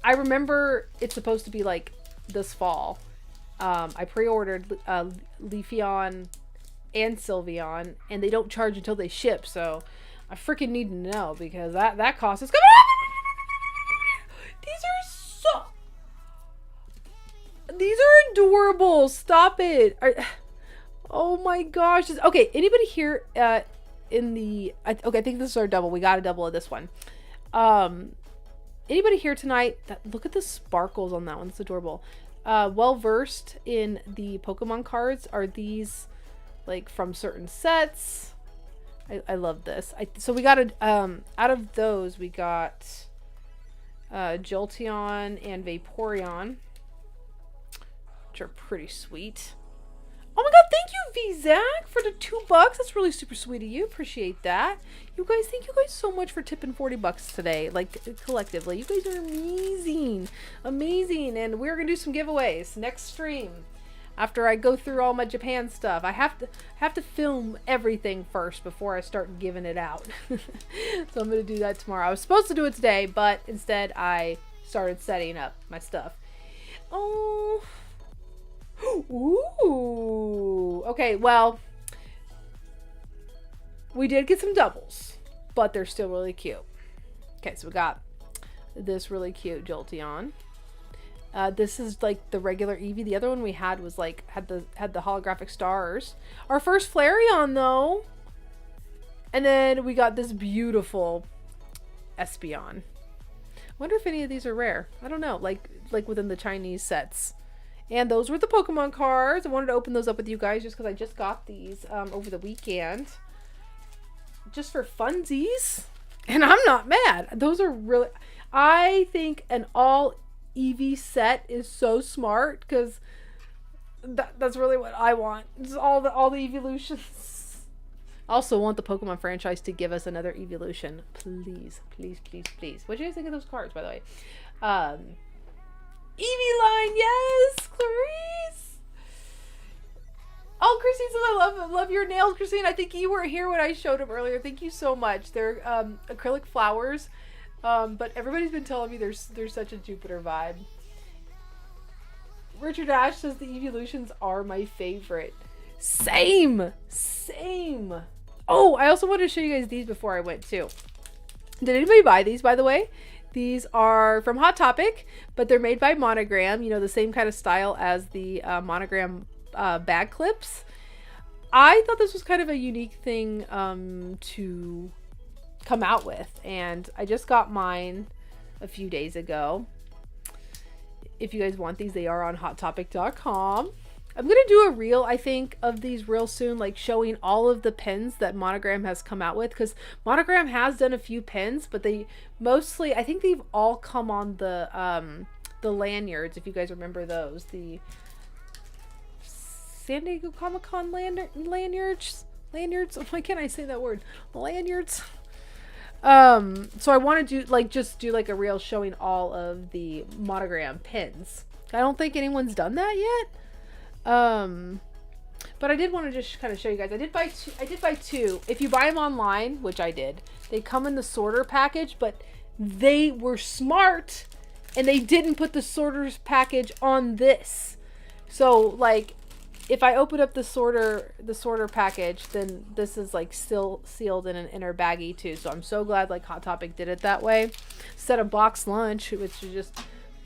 I remember it's supposed to be like this fall. I pre-ordered Leafeon and Sylveon, and they don't charge until they ship, so I freaking need to know because that cost is coming up. These are adorable. Stop it. Oh my gosh. Okay, anybody here in the I think this is our double. We got a double of this one. Anybody here tonight look at the sparkles on that one. It's adorable. Well versed in the Pokemon cards are these like from certain sets. I love this. So we got out of those we got Jolteon and Vaporeon, which are pretty sweet. Oh my god, thank you, VZac, for the $2. That's really super sweet of you. Appreciate that. You guys, thank you guys so much for tipping $40 today, like collectively. You guys are amazing. Amazing. And we're gonna do some giveaways next stream. After I go through all my Japan stuff, I have to film everything first before I start giving it out. So I'm gonna do that tomorrow. I was supposed to do it today, but instead I started setting up my stuff. Oh, ooh. Okay, well, we did get some doubles, but they're still really cute. Okay, so we got this really cute Jolteon. This is like the regular Eevee. The other one we had was like had the holographic stars. Our first Flareon though. And then we got this beautiful Espeon. Wonder if any of these are rare. I don't know, like within the Chinese sets. And those were the Pokemon cards. I wanted to open those up with you guys just because I just got these over the weekend. Just for funsies. And I'm not mad. Those are really... I think an all Eevee set is so smart because that's really what I want. Just all the evolutions. I also want the Pokemon franchise to give us another evolution. Please, please, please, please. What do you guys think of those cards, by the way? Eevee line, yes, Clarice. Oh, Christine says I love your nails, Christine. I think you were here when I showed them earlier. Thank you so much. They're acrylic flowers. But everybody's been telling me there's such a Jupiter vibe. Richard Ash says the evolutions are my favorite. Same. Oh, I also wanted to show you guys these before I went too. Did anybody buy these, by the way? These are from Hot Topic, but they're made by Monogram. You know, the same kind of style as the Monogram bag clips. I thought this was kind of a unique thing to come out with, and I just got mine a few days ago. If you guys want these, they are on hottopic.com. I'm gonna do a reel, I think, of these real soon, like showing all of the pins that Monogram has come out with, because Monogram has done a few pins, but they mostly, I think they've all come on the lanyards, if you guys remember those, the San Diego Comic-Con lanyards. Why can't I say that word? Lanyards. So I want to do just do a reel showing all of the Monogram pins. I don't think anyone's done that yet. But I did want to just kind of show you guys. I did buy two. If you buy them online, which I did, they come in the sorter package, but they were smart and they didn't put the sorters package on this. So like, if I open up the sorter package, then this is like still sealed in an inner baggie too. So I'm so glad like Hot Topic did it that way. Instead of box lunch, which is just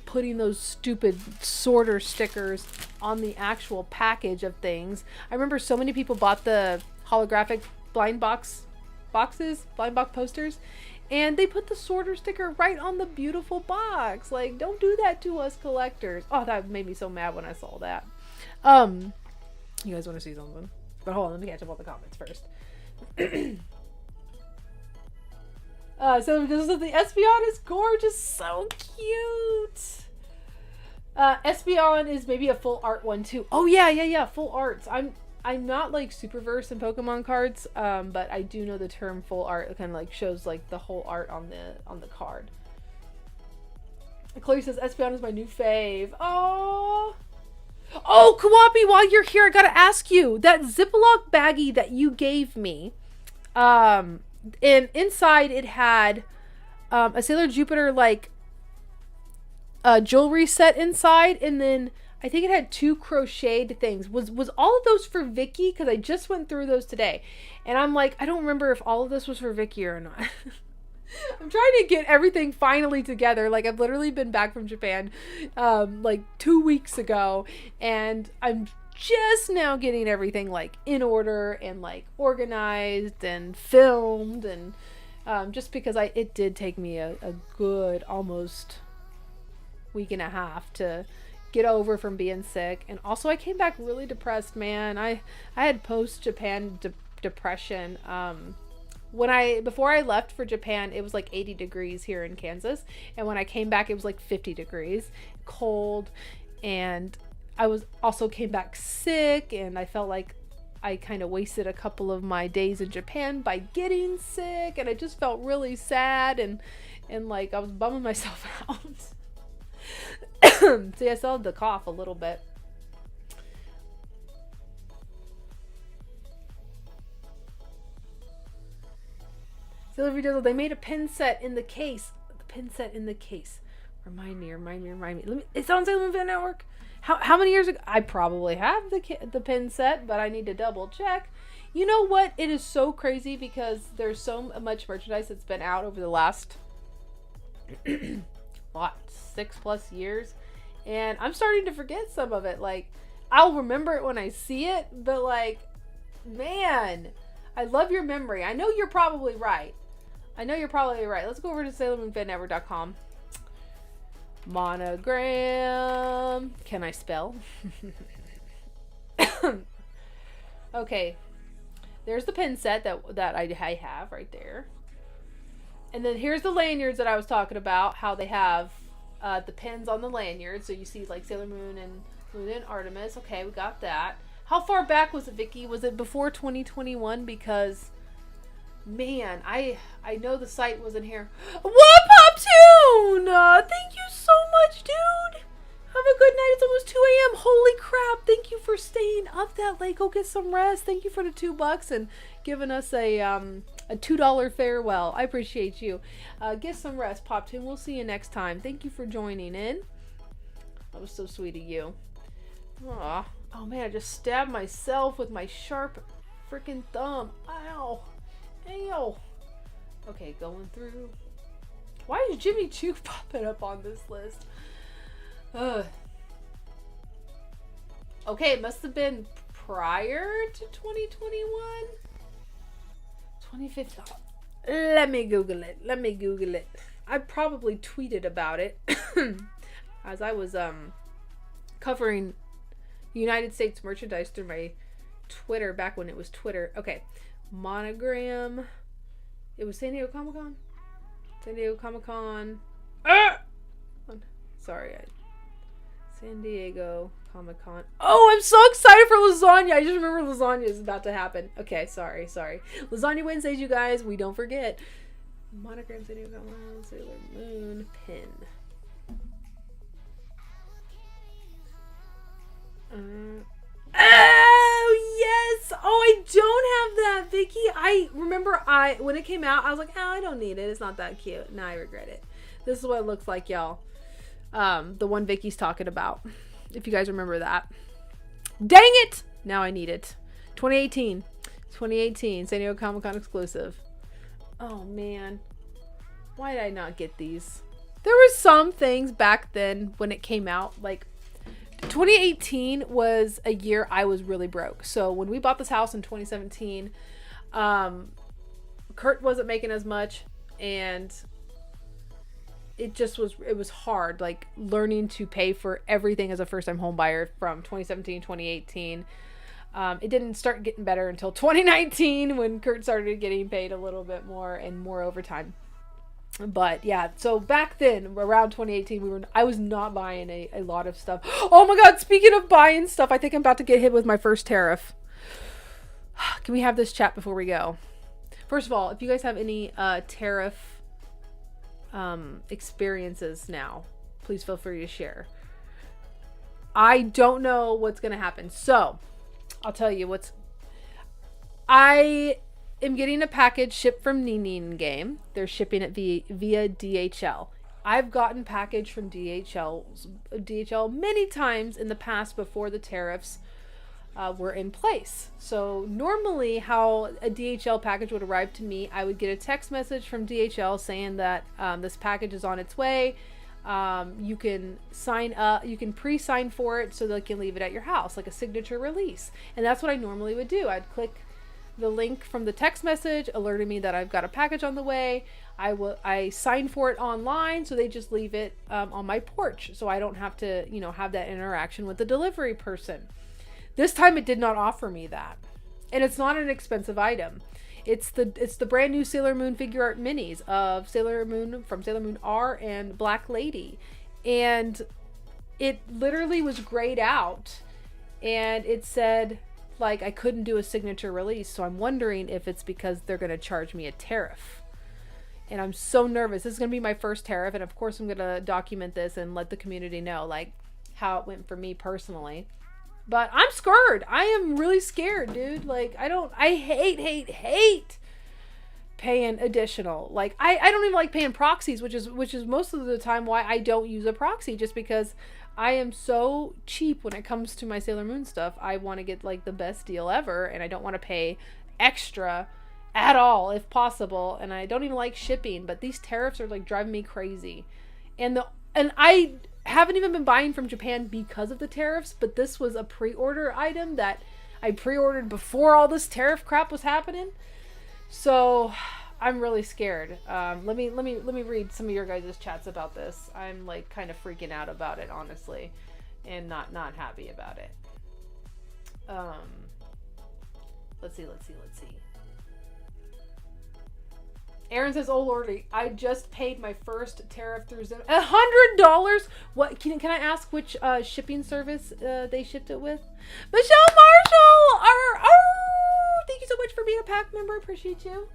putting those stupid sorter stickers on the actual package of things. I remember so many people bought the holographic blind box posters, and they put the sorter sticker right on the beautiful box. Like, don't do that to us collectors. Oh, that made me so mad when I saw that. You guys want to see something? But hold on, let me catch up on the comments first. So this is the Espeon is gorgeous, so cute. Espeon is maybe a full art one too. Oh yeah, full arts. I'm not like super versed in Pokemon cards, but I do know the term full art. It kind of like shows like the whole art on the card. Chloe says Espeon is my new fave. Oh, Kawapi, while you're here, I gotta ask you, that Ziploc baggie that you gave me, and inside it had a Sailor Jupiter like jewelry set inside, and then I think it had 2 crocheted things. Was all of those for Vicky? Because I just went through those today, and I'm like, I don't remember if all of this was for Vicky or not. I'm trying to get everything finally together. Like, I've literally been back from Japan like 2 weeks ago, and I'm just now getting everything like in order and like organized and filmed, and just because it did take me a good almost week and a half to get over from being sick. And also I came back really depressed, man. I had post Japan depression. Before I left for Japan, it was like 80 degrees here in Kansas, and when I came back it was like 50 degrees, cold, and I was also came back sick, and I felt like I kind of wasted a couple of my days in Japan by getting sick, and I just felt really sad, and like I was bumming myself out. So yeah, I still had the cough a little bit. So they made a pin set in the case. The pin set in the case. Remind me. It sounds like Lemon Network. How many years ago? I probably have the pin set, but I need to double check. You know what? It is so crazy because there's so much merchandise that's been out over the last 6+ years, and I'm starting to forget some of it. Like, I'll remember it when I see it, but like, man, I love your memory. I know you're probably right. Let's go over to SailorMoonFanNetwork.com. Monogram. Can I spell? Okay. There's the pin set that I have right there. And then here's the lanyards that I was talking about. How they have the pins on the lanyard. So you see like Sailor Moon and Luna and Artemis. Okay, we got that. How far back was it, Vicky? Was it before 2021? Because, man, I know the site wasn't here. What, Poptoon? Thank you so much, dude. Have a good night. It's almost 2 a.m. Holy crap. Thank you for staying up that late. Go get some rest. Thank you for the $2 and giving us a $2 farewell. I appreciate you. Get some rest, Poptoon. We'll see you next time. Thank you for joining in. That was so sweet of you. Aw. Oh man, I just stabbed myself with my sharp freaking thumb. Ow. Ow. Okay, going through. Why is Jimmy Choo popping up on this list? Ugh. Okay, it must have been prior to 2021? 2015. Let me Google it. I probably tweeted about it as I was covering United States merchandise through my Twitter back when it was Twitter. Okay. Monogram. It was San Diego Comic-Con. Sorry. San Diego Comic-Con. Oh, I'm so excited for lasagna. I just remember lasagna is about to happen. Okay, sorry. Lasagna Wednesdays, you guys. We don't forget. Monogram San Diego Comic-Con. Sailor Moon pin. Oh yes! Oh, I don't have that, Vicky. I remember when it came out, I was like, oh, I don't need it. It's not that cute. Now I regret it. This is what it looks like, y'all. The one Vicky's talking about. If you guys remember that. Dang it! Now I need it. 2018, San Diego Comic-Con exclusive. Oh man, why did I not get these? There were some things back then when it came out, like. 2018 was a year I was really broke. So when we bought this house in 2017, Kurt wasn't making as much, and it was hard, like learning to pay for everything as a first-time home buyer from 2017 2018. It didn't start getting better until 2019 when Kurt started getting paid a little bit more and more overtime. But yeah, so back then, around 2018, I was not buying a lot of stuff. Oh my god, speaking of buying stuff, I think I'm about to get hit with my first tariff. Can we have this chat before we go? First of all, if you guys have any tariff experiences now, please feel free to share. I don't know what's going to happen. So, I'll tell you I'm getting a package shipped from Ninin Game. They're shipping it via DHL. I've gotten package from DHL many times in the past before the tariffs were in place. So normally how a DHL package would arrive to me, I would get a text message from DHL saying that this package is on its way. You can sign up, you can pre-sign for it so they can leave it at your house, like a signature release. And that's what I normally would do. I'd click the link from the text message alerted me that I've got a package on the way. I sign for it online, so they just leave it on my porch, so I don't have to, you know, have that interaction with the delivery person. This time it did not offer me that, and it's not an expensive item. It's the brand new Sailor Moon figure art minis of Sailor Moon from Sailor Moon R and Black Lady, and it literally was grayed out, and it said like I couldn't do a signature release. So I'm wondering if it's because they're going to charge me a tariff. And I'm so nervous. This is going to be my first tariff, and of course I'm going to document this and let the community know like how it went for me personally. But I'm scared. I am really scared, dude. Like I hate paying additional. Like I don't even like paying proxies, which is most of the time why I don't use a proxy, just because I am so cheap when it comes to my Sailor Moon stuff. I want to get like the best deal ever, and I don't want to pay extra at all if possible, and I don't even like shipping, but these tariffs are like driving me crazy. And I haven't even been buying from Japan because of the tariffs, but this was a pre-order item that I pre-ordered before all this tariff crap was happening. So I'm really scared. Let me read some of your guys' chats about this. I'm like kind of freaking out about it, honestly, and not happy about it. Let's see. Aaron says, "Oh lordy, I just paid my first tariff through Zim. $100. What can I ask which shipping service they shipped it with?" Michelle Marshall, thank you so much for being a pack member. Appreciate you.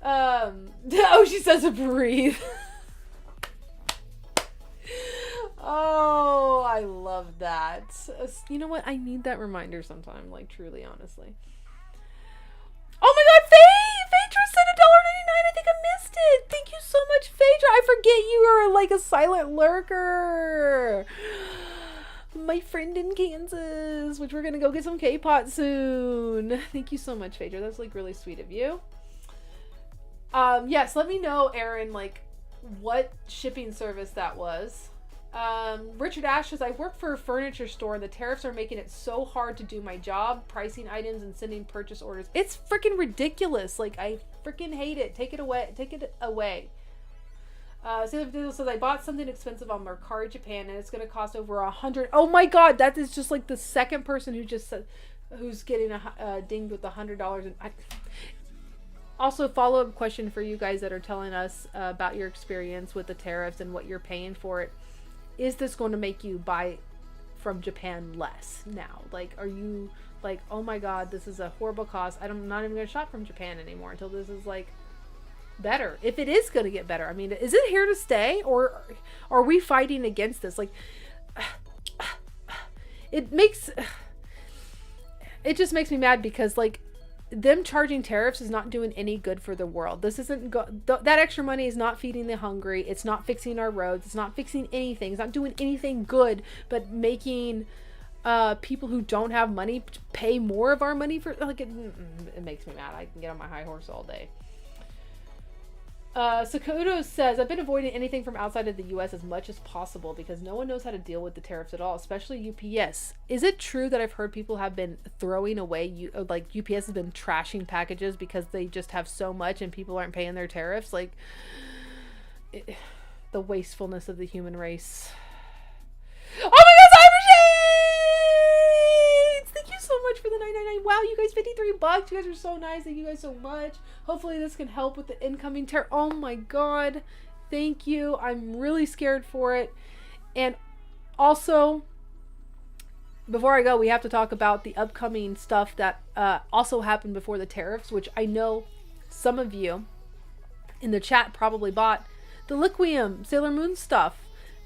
Oh, she says to breathe. Oh, I love that. You know what? I need that reminder sometime. Like truly, honestly. Oh my God, Phaedra sent $1.99. I think I missed it. Thank you so much, Phaedra. I forget you are like a silent lurker. My friend in Kansas, which we're gonna go get some K-pot soon. Thank you so much, Phaedra. That's like really sweet of you. Yes, let me know, Aaron, like what shipping service that was. Richard Ash says, "I work for a furniture store and the tariffs are making it so hard to do my job, pricing items and sending purchase orders. It's freaking ridiculous. Like, I freaking hate it. Take it away. Take it away." Sailor Potato says, "I bought something expensive on Mercari Japan and it's going to cost over $100. Oh my God, that is just like the second person who just said, who's getting dinged with $100. And also, follow-up question for you guys that are telling us about your experience with the tariffs and what you're paying for it. Is this going to make you buy from Japan less now? Like, are you like, oh my God, this is a horrible cost. I'm not even going to shop from Japan anymore until this is like better. If it is going to get better. I mean, is it here to stay, or are we fighting against this? Like, it just makes me mad because like them charging tariffs is not doing any good for the world. This isn't that extra money is not feeding the hungry. It's not fixing our roads. It's not fixing anything. It's not doing anything good, but making people who don't have money pay more of our money for, like, it makes me mad. I can get on my high horse all day. Sakudo says, "I've been avoiding anything from outside of the US as much as possible because no one knows how to deal with the tariffs at all, especially UPS. Is it true that I've heard people have been throwing away, like UPS has been trashing packages because they just have so much and people aren't paying their tariffs? Like, the wastefulness of the human race." Oh my God, Cyber Shades! Thank you so much for the $9.99. Wow, you guys, $53. You guys are so nice. Thank you guys so much. Hopefully this can help with the incoming tariff. Oh my God. Thank you. I'm really scared for it. And also, before I go, we have to talk about the upcoming stuff that also happened before the tariffs, which I know some of you in the chat probably bought. The Liquium Sailor Moon stuff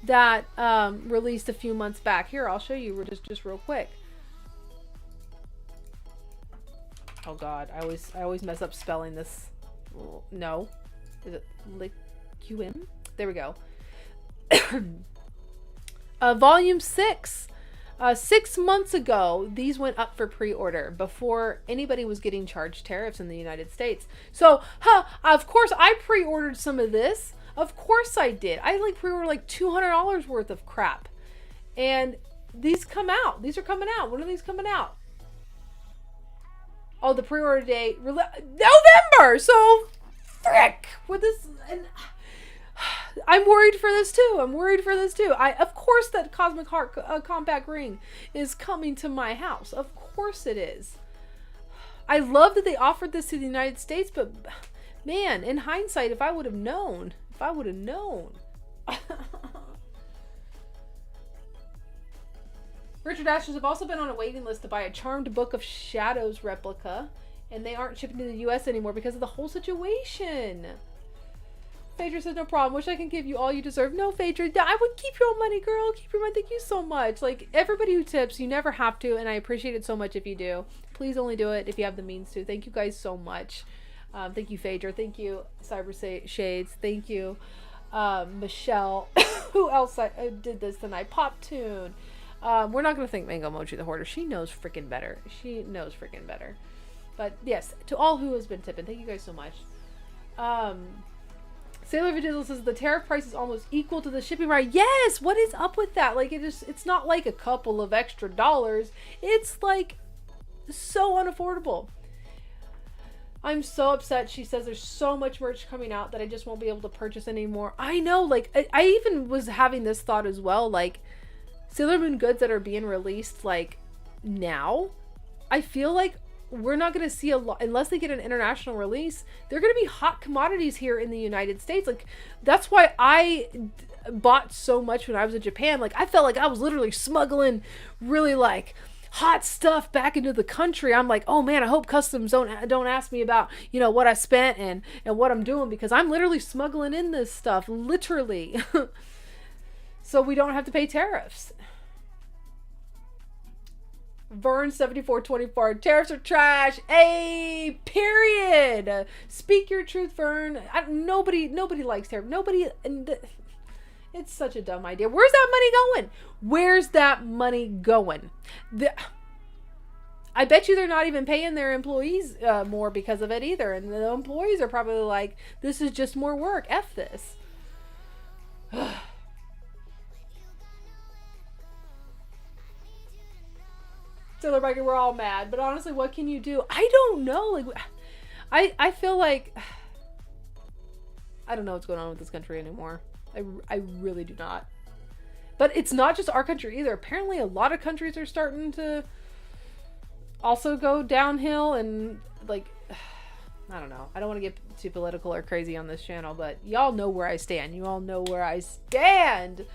that released a few months back. Here, I'll show you just real quick. Oh God, I always mess up spelling this. No, is it Liquium? There we go. Volume 6. 6 months ago, these went up for pre-order before anybody was getting charged tariffs in the United States. So, of course, I pre-ordered some of this. Of course I did. I like pre-ordered like $200 worth of crap. And these come out. These are coming out. When are these coming out? Oh, the pre-order date, November! So, frick! With this, and I'm worried for this too. Of course that Cosmic Heart compact ring is coming to my house. Of course it is. I love that they offered this to the United States, but man, in hindsight, if I would have known. Richard Ashes have also been on a waiting list to buy a Charmed Book of Shadows replica, and they aren't shipping to the US anymore because of the whole situation. Phaedra says, no problem. Wish I can give you all you deserve. No, Phaedra, I would keep your money, girl. Keep your money. Thank you so much. Like, everybody who tips, you never have to, and I appreciate it so much if you do. Please only do it if you have the means to. Thank you guys so much. Thank you, Phaedra. Thank you, Cyber Shades. Thank you, Michelle. Who else did this tonight? Pop Tune. We're not going to thank Mango Mochi the Hoarder. She knows freaking better. But yes, to all who has been tipping, thank you guys so much. Sailor Vidizzle says the tariff price is almost equal to the shipping rate. Yes! What is up with that? Like, it's not like a couple of extra dollars. It's like so unaffordable. I'm so upset. She says there's so much merch coming out that I just won't be able to purchase anymore. I know, like, I even was having this thought as well, like, Sailor Moon goods that are being released, like, now, I feel like we're not going to see a lot, unless they get an international release, they're going to be hot commodities here in the United States. Like, that's why I bought so much when I was in Japan. Like, I felt like I was literally smuggling really, like, hot stuff back into the country. I'm like, oh man, I hope customs don't ask me about, you know, what I spent and what I'm doing, because I'm literally smuggling in this stuff, literally. So we don't have to pay tariffs. Vern 7424, tariffs are trash. Hey, period. Speak your truth, Vern. Nobody likes tariffs. Nobody. It's such a dumb idea. Where's that money going? I bet you they're not even paying their employees more because of it either. And the employees are probably like, this is just more work. F this. Sailor Biker, we're all mad. But honestly, what can you do? I don't know. Like, I feel like I don't know what's going on with this country anymore. I really do not. But it's not just our country either. Apparently a lot of countries are starting to also go downhill, and like, I don't know. I don't want to get too political or crazy on this channel, but y'all know where I stand. You all know where I stand.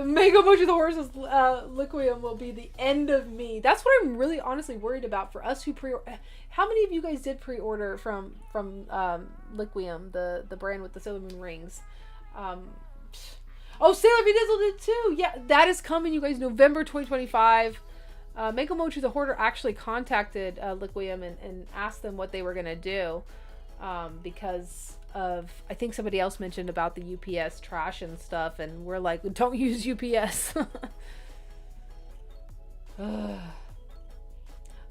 Mega Mochi the Horse's Liquium will be the end of me. That's what I'm really honestly worried about for us who pre-order. How many of you guys did pre-order from Liquium, the brand with the Sailor Moon rings? Oh, Sailor Vidizzle did too. Yeah, that is coming, you guys. November 2025. Mega Mochi the Hoarder actually contacted Liquium and asked them what they were gonna do, because of, I think somebody else mentioned about the UPS trash and stuff, and we're like, don't use UPS.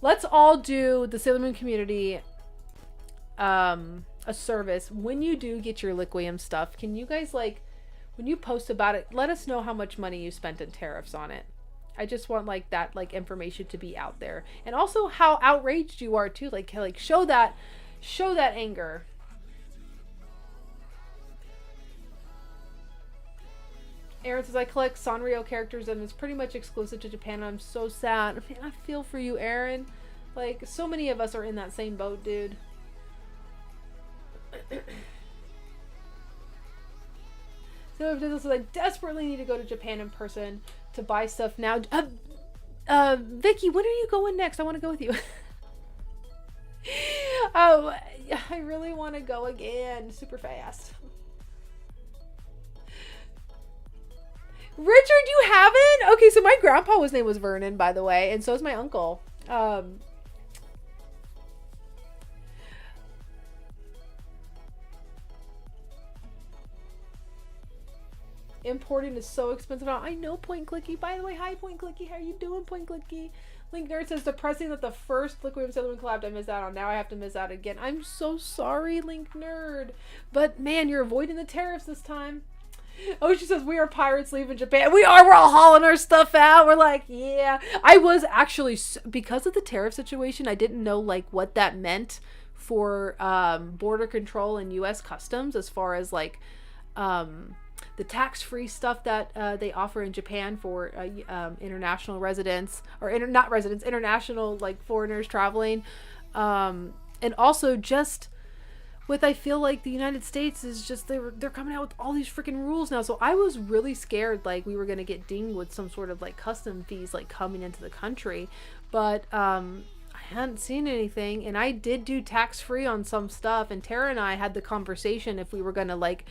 Let's all do the Sailor Moon community a service. When you do get your Liquium stuff, can you guys, like, when you post about it, let us know how much money you spent in tariffs on it. I just want, like, that, like, information to be out there, and also how outraged you are too. Like show that anger. Aaron says, I collect Sanrio characters and it's pretty much exclusive to Japan. I'm so sad. I mean, I feel for you, Aaron. Like, so many of us are in that same boat, dude. So says, I desperately need to go to Japan in person to buy stuff now. Vicky, when are you going next? I want to go with you. Oh, I really want to go again super fast. Richard, you haven't? Okay, so my grandpa's name was Vernon, by the way, and so is my uncle. Importing is so expensive now. I know, Point Clicky. By the way, hi, Point Clicky. How are you doing, Point Clicky? Link Nerd says, depressing that the first Liquid Sailor Moon collab I missed out on. Now I have to miss out again. I'm so sorry, Link Nerd. But, man, you're avoiding the tariffs this time. Oh, she says, we are pirates leaving Japan. We are. We're all hauling our stuff out. We're like, yeah. I was actually, because of the tariff situation, I didn't know, like, what that meant for border control and U.S. customs as far as, like, the tax-free stuff that they offer in Japan for international residents, or not residents, international, like, foreigners traveling. And also just with, I feel like the United States is just, they're coming out with all these freaking rules now. So I was really scared, like, we were going to get dinged with some sort of, like, custom fees, like, coming into the country. But I hadn't seen anything, and I did do tax-free on some stuff, and Tara and I had the conversation if we were going to, like,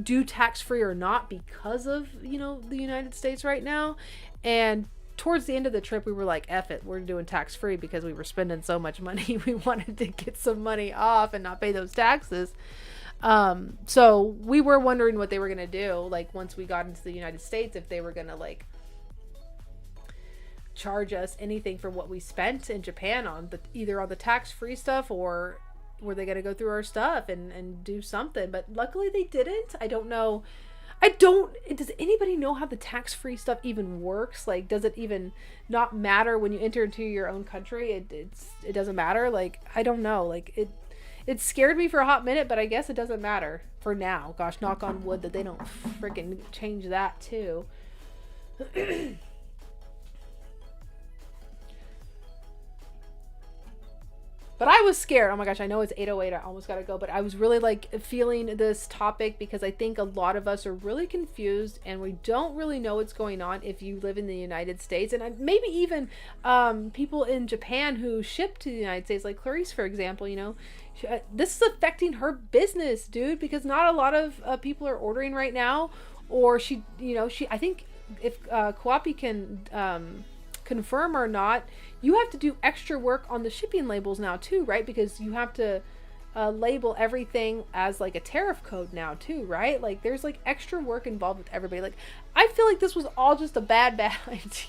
do tax-free or not because of, you know, the United States right now. And towards the end of the trip, we were like, F it, we're doing tax-free because we were spending so much money. We wanted to get some money off and not pay those taxes. So we were wondering what they were going to do, like, once we got into the United States, if they were going to, like, charge us anything for what we spent in Japan on either on the tax-free stuff, or were they going to go through our stuff and do something. But luckily they didn't. I don't know. Does anybody know how the tax-free stuff even works? Like, does it even not matter when you enter into your own country? It doesn't matter. Like, I don't know. Like, it scared me for a hot minute, but I guess it doesn't matter for now. Gosh, knock on wood that they don't freaking change that too. But I was scared. Oh my gosh, I know it's 8:08. I almost got to go. But I was really, like, feeling this topic because I think a lot of us are really confused and we don't really know what's going on if you live in the United States. And maybe even people in Japan who ship to the United States, like Clarice, for example, you know. This is affecting her business, dude, because not a lot of people are ordering right now. Or I think if Kuapi can confirm or not, you have to do extra work on the shipping labels now too, right? Because you have to label everything as, like, a tariff code now too, right? Like, there's, like, extra work involved with everybody. Like, I feel like this was all just a bad idea.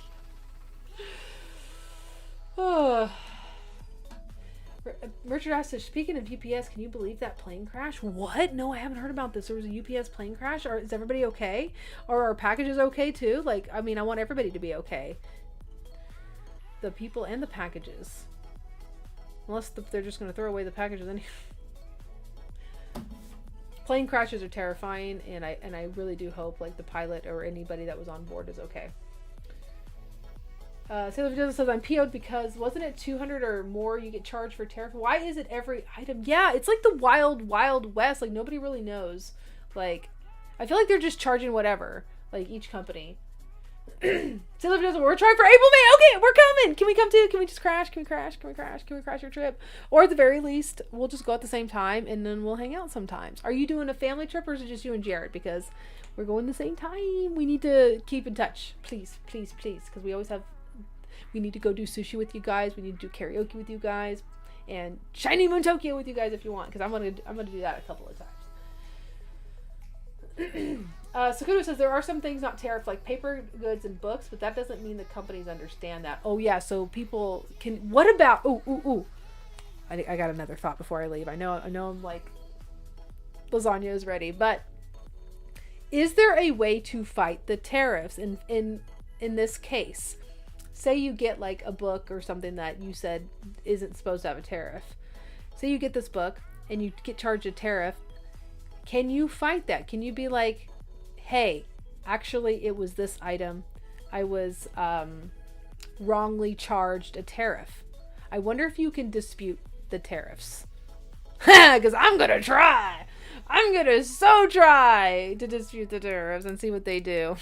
Richard asked, speaking of UPS, can you believe that plane crash? What? No, I haven't heard about this. There was a UPS plane crash. Or is everybody okay? Or are packages okay too? Like, I mean, I want everybody to be okay. The people and the packages, unless they're just going to throw away the packages anyway. Plane crashes are terrifying, and I really do hope, like, the pilot or anybody that was on board is okay. Sailor Joseph says, I'm PO'd because wasn't it 200 or more you get charged for tariff? Why is it every item? Yeah, it's like the wild west. Like, nobody really knows. Like, I feel like they're just charging whatever, like, each company. Sailor Joseph, we're trying for April, May. Okay, we're coming. Can we come too? Can we just crash? Can we crash your trip? Or at the very least, we'll just go at the same time and then we'll hang out sometimes. Are you doing a family trip, or is it just you and Jared? Because we're going the same time. We need to keep in touch. Please. Because we need to go do sushi with you guys. We need to do karaoke with you guys. And Shiny Moon Tokyo with you guys if you want. Because I'm gonna do that a couple of times. Sakudo says, there are some things not tariffed, like paper goods and books, but that doesn't mean the companies understand that. Oh yeah, so people can, what about, I got another thought before I leave. I know I'm like, lasagna is ready, but is there a way to fight the tariffs in this case? Say you get, like, a book or something that you said isn't supposed to have a tariff. Say you get this book and you get charged a tariff. Can you fight that? Can you be like, hey, actually it was this item. I was wrongly charged a tariff. I wonder if you can dispute the tariffs. Because I'm going to try. I'm going to try to dispute the tariffs and see what they do.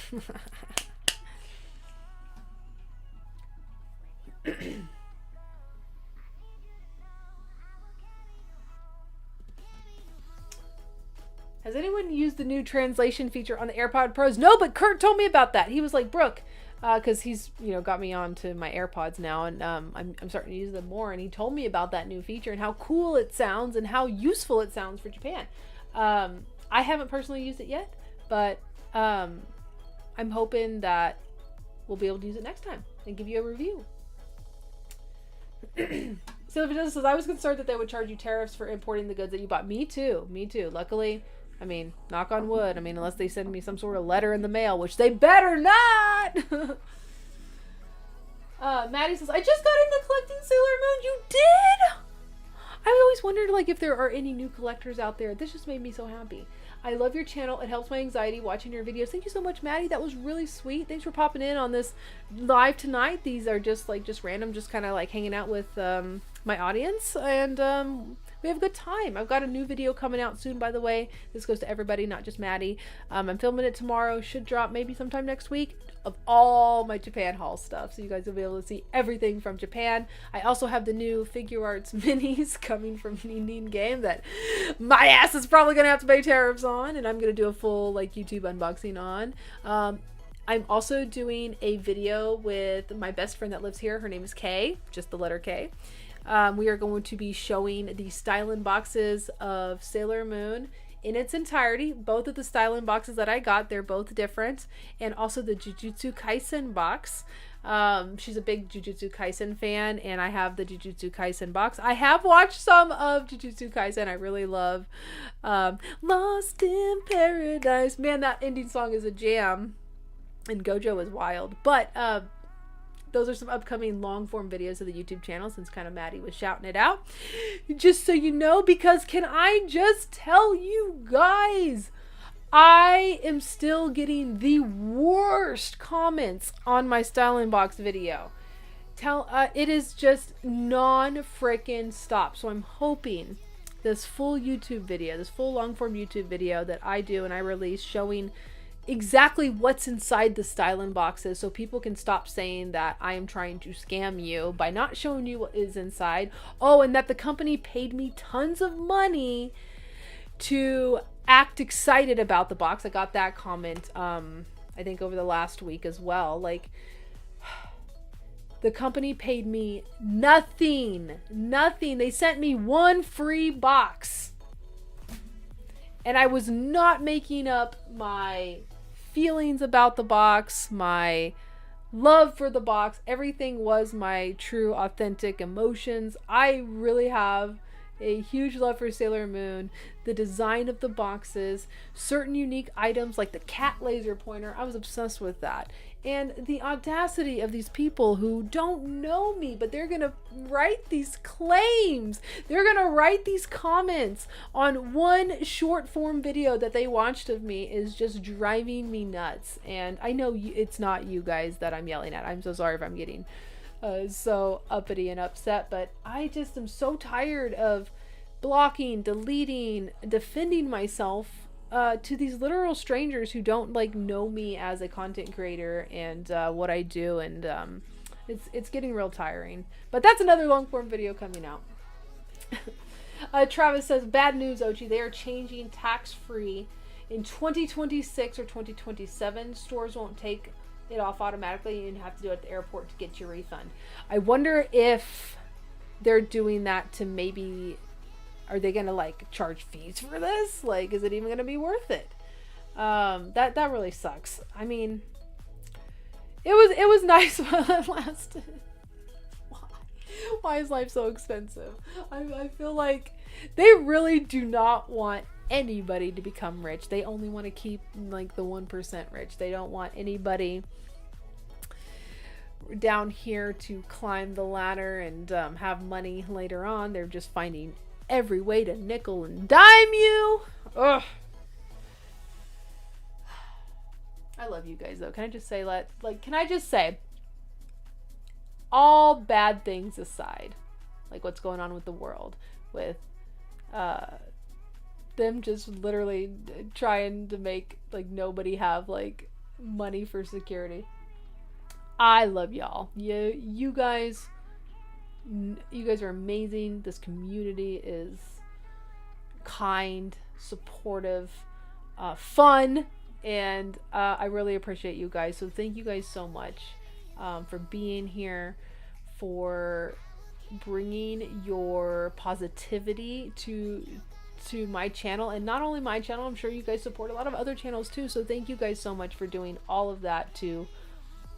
Has anyone used the new translation feature on the AirPod Pros? No, but Kurt told me about that. He was like, Brooke, because he's, got me on to my AirPods now, and I'm starting to use them more, and he told me about that new feature and how cool it sounds and how useful it sounds for Japan. I haven't personally used it yet, but I'm hoping that we'll be able to use it next time and give you a review. Sylvia says, I was concerned that they would charge you tariffs for importing the goods that you bought. Me too. Luckily, I mean, knock on wood. I mean, unless they send me some sort of letter in the mail, which they better not. Maddie says, I just got into collecting Sailor Moon. You did? I always wondered, like, if there are any new collectors out there. This just made me so happy. I love your channel. It helps my anxiety watching your videos. Thank you so much, Maddie. That was really sweet. Thanks for popping in on this live tonight. These are just random, just kind of like hanging out with my audience, and we have a good time. I've got a new video coming out soon, by the way. This goes to everybody, not just Maddie. I'm filming it tomorrow. Should drop maybe sometime next week, of all my Japan haul stuff, so you guys will be able to see everything from Japan. I also have the new Figure Arts minis coming from Nin Game that my ass is probably gonna have to pay tariffs on, and I'm gonna do a full like YouTube unboxing on. I'm also doing a video with my best friend that lives here. Her name is Kay, just the letter K. We are going to be showing the style-in boxes of Sailor Moon in its entirety. Both of the style-in boxes that I got, they're both different. And also the Jujutsu Kaisen box. She's a big Jujutsu Kaisen fan, and I have the Jujutsu Kaisen box. I have watched some of Jujutsu Kaisen. I really love Lost in Paradise. Man, that ending song is a jam. And Gojo is wild. But those are some upcoming long form videos of the YouTube channel, since kind of Maddie was shouting it out. Just so you know, because can I just tell you guys, I am still getting the worst comments on my Style Inbox video. It is just non-frickin' stop. So I'm hoping this full YouTube video, this full long form YouTube video that I do and I release, showing exactly what's inside the style-in boxes, so people can stop saying that I am trying to scam you by not showing you what is inside. Oh, and that the company paid me tons of money to act excited about the box. I got that comment I think over the last week as well. Like, the company paid me nothing. They sent me one free box, and I was not making up my feelings about the box, my love for the box. Everything was my true, authentic emotions. I really have a huge love for Sailor Moon. The design of the boxes, certain unique items like the cat laser pointer, I was obsessed with that. And the audacity of these people who don't know me, but they're gonna write these claims. They're gonna write these comments on one short form video that they watched of me is just driving me nuts. And I know it's not you guys that I'm yelling at. I'm so sorry if I'm getting so uppity and upset, but I just am so tired of blocking, deleting, defending myself to these literal strangers who don't like know me as a content creator and what I do, and it's getting real tiring. But that's another long form video coming out. Travis says, bad news, Ochi. They are changing tax-free in 2026 or 2027. Stores won't take it off automatically. You have to do it at the airport to get your refund. I wonder if they're doing that to maybe... Are they gonna like charge fees for this? Like, is it even gonna be worth it? That really sucks. I mean, it was nice while it lasted. Why is life so expensive? I feel like they really do not want anybody to become rich. They only want to keep like the 1% rich. They don't want anybody down here to climb the ladder and have money later on. They're just finding every way to nickel and dime you. Ugh. I love you guys though. Can I just say, all bad things aside, like what's going on with the world, with them just literally trying to make like nobody have like money for security. I love y'all. You guys are amazing. This community is kind, supportive, fun, and I really appreciate you guys. So thank you guys so much for being here, for bringing your positivity to my channel, and not only my channel, I'm sure you guys support a lot of other channels too. So thank you guys so much for doing all of that to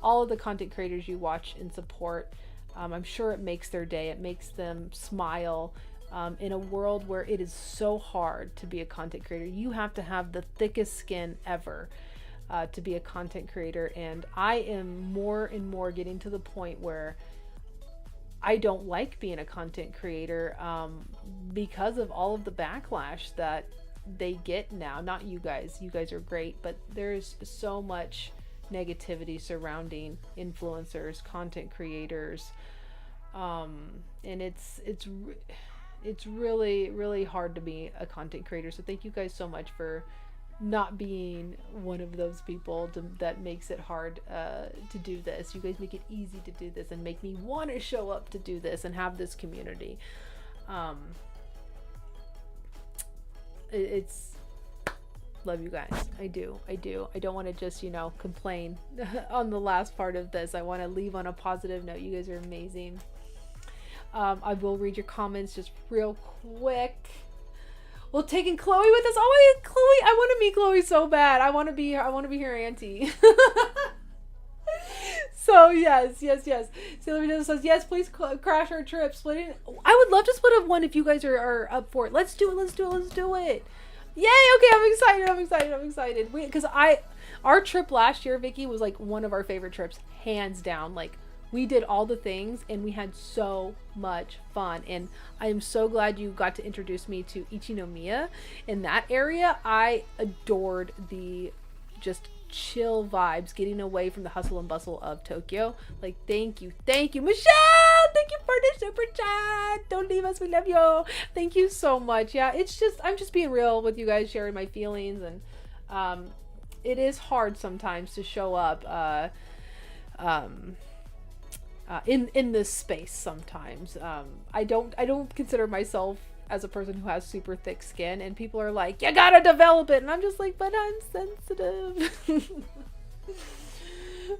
all of the content creators you watch and support. I'm sure it makes their day. It makes them smile. in a world where it is so hard to be a content creator. You have to have the thickest skin ever to be a content creator. And I am more and more getting to the point where I don't like being a content creator because of all of the backlash that they get now. Not you guys. You guys are great, but there's so much negativity surrounding influencers, content creators, and it's really, really hard to be a content creator. So thank you guys so much for not being one of those people that makes it hard to do this. You guys make it easy to do this and make me want to show up to do this and have this community. It's love you guys. I do. I don't want to just, complain on the last part of this. I want to leave on a positive note. You guys are amazing. I will read your comments just real quick. Well, taking Chloe with us. Oh, Chloe! I want to meet Chloe so bad. I want to be her auntie. So yes. Sailor Vidal says yes. Please crash our trip. Splitting. I would love to split up one if you guys are up for it. Let's do it. Yay! Okay, I'm excited. Because our trip last year, Vicky, was like one of our favorite trips, hands down. Like, we did all the things and we had so much fun. And I am so glad you got to introduce me to Ichinomiya in that area. I adored the just chill vibes, getting away from the hustle and bustle of Tokyo. Like, thank you, Michelle. Thank you for the super chat. Don't leave us, we love you. Thank you so much. Yeah, I'm just being real with you guys, sharing my feelings, and it is hard sometimes to show up in this space sometimes. I don't consider myself as a person who has super thick skin, and people are like, you gotta develop it, and I'm just like, but I'm sensitive.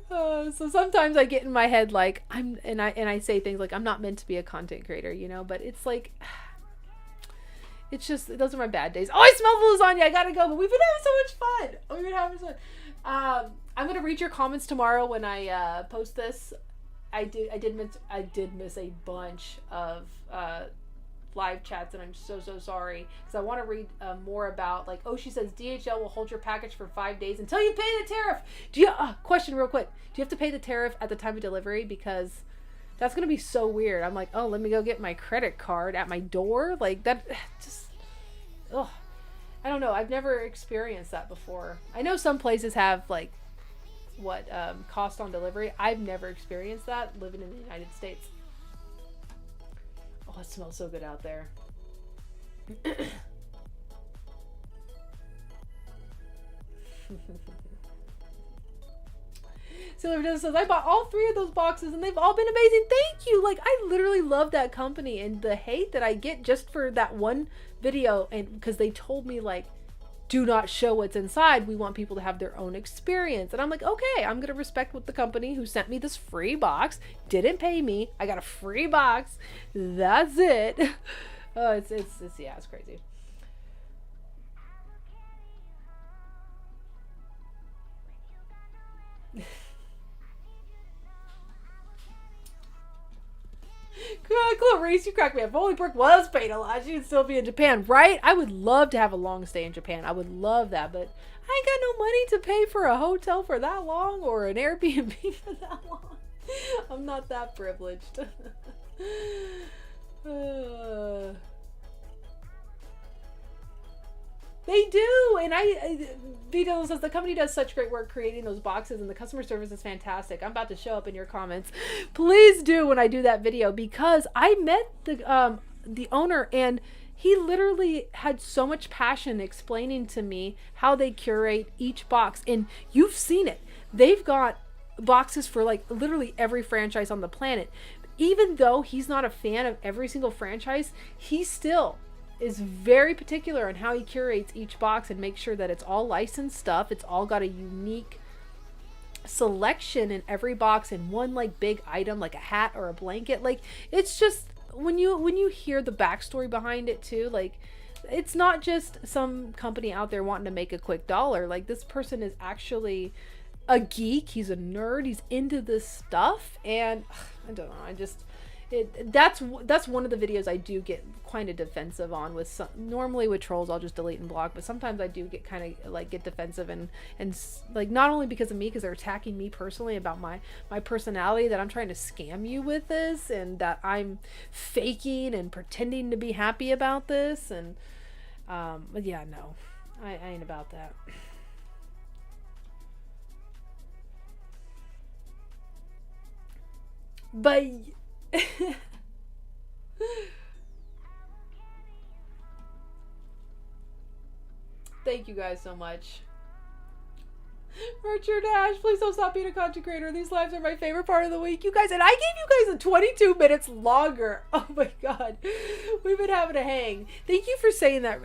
So sometimes I get in my head like I say things like I'm not meant to be a content creator, but it's like, it's just, those are my bad days. Oh, I smell the lasagna, I gotta go. But we've been having so much fun. I'm gonna read your comments tomorrow when I post this. I did miss a bunch of live chats, and I'm so sorry, because I want to read more about, like, she says DHL will hold your package for 5 days until you pay the tariff. Question real quick, do you have to pay the tariff at the time of delivery? Because that's gonna be so weird. I'm like, let me go get my credit card at my door, like that. Just I don't know, I've never experienced that before. I know some places have like cost on delivery. I've never experienced that living in the United States. Oh, it smells so good out there. Sailor Vidal says, I bought all 3 of those boxes and they've all been amazing. Thank you. Like, I literally love that company, and the hate that I get just for that one video, and because they told me, like, do not show what's inside. We want people to have their own experience. And I'm like, okay, I'm going to respect what the company who sent me this free box, didn't pay me. I got a free box. That's it. Oh, it's crazy. Clarice, you cracked me up. If only Brooke was paid a lot, she'd still be in Japan, right? I would love to have a long stay in Japan. I would love that, but I ain't got no money to pay for a hotel for that long or an Airbnb for that long. I'm not that privileged. They do, and Vito says the company does such great work creating those boxes, and the customer service is fantastic. I'm about to show up in your comments. Please do when I do that video, because I met the owner, and he literally had so much passion explaining to me how they curate each box, and you've seen it. They've got boxes for like literally every franchise on the planet. Even though he's not a fan of every single franchise, he still is very particular on how he curates each box and makes sure that it's all licensed stuff. It's all got a unique selection in every box, and one like big item like a hat or a blanket. Like, it's just, when you hear the backstory behind it too, like, it's not just some company out there wanting to make a quick dollar. Like, this person is actually a geek. He's a nerd. He's into this stuff, and I don't know. That's one of the videos I do get kind of defensive on. With normally with trolls I'll just delete and block, but sometimes I do get kind of like get defensive and like, not only because of me, because they're attacking me personally about my personality, that I'm trying to scam you with this, and that I'm faking and pretending to be happy about this, and but yeah, no, I ain't about that. But thank you guys so much. Richard Ash, please don't stop being a content creator. These lives are my favorite part of the week. You guys, and I gave you guys a 22 minutes longer. Oh my god. We've been having a hang. Thank you for saying that,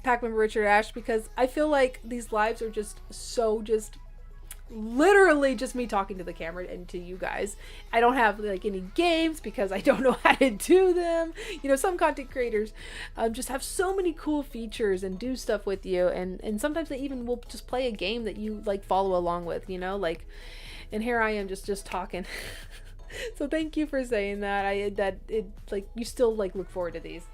Pac member Richard Ash, because I feel like these lives are just so literally just me talking to the camera and to you guys. I don't have like any games because I don't know how to do them. You know, some content creators just have so many cool features and do stuff with you, and sometimes they even will just play a game that you like follow along with, you know, like, and here I am just talking. So thank you for saying that. Like, you still like look forward to these.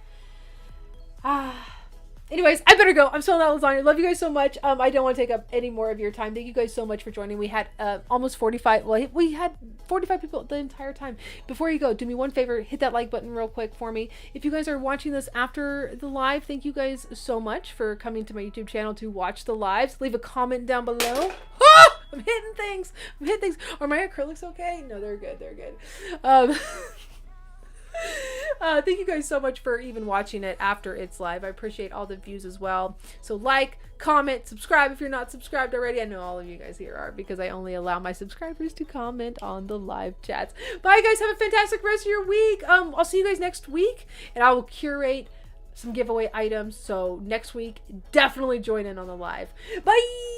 Anyways, I better go. I'm still not lasagna. Love you guys so much. I don't want to take up any more of your time. Thank you guys so much for joining. We had almost 45. Well, we had 45 people the entire time. Before you go, do me one favor. Hit that like button real quick for me. If you guys are watching this after the live, thank you guys so much for coming to my YouTube channel to watch the lives. Leave a comment down below. Ah! I'm hitting things. Are my acrylics okay? No, they're good. They're good. Thank you guys so much for even watching it after it's live. I appreciate all the views as well. So like, comment, subscribe if you're not subscribed already. I know all of you guys here are, because I only allow my subscribers to comment on the live chats. Bye guys, have a fantastic rest of your week. I'll see you guys next week, and I will curate some giveaway items. So next week, definitely join in on the live. Bye.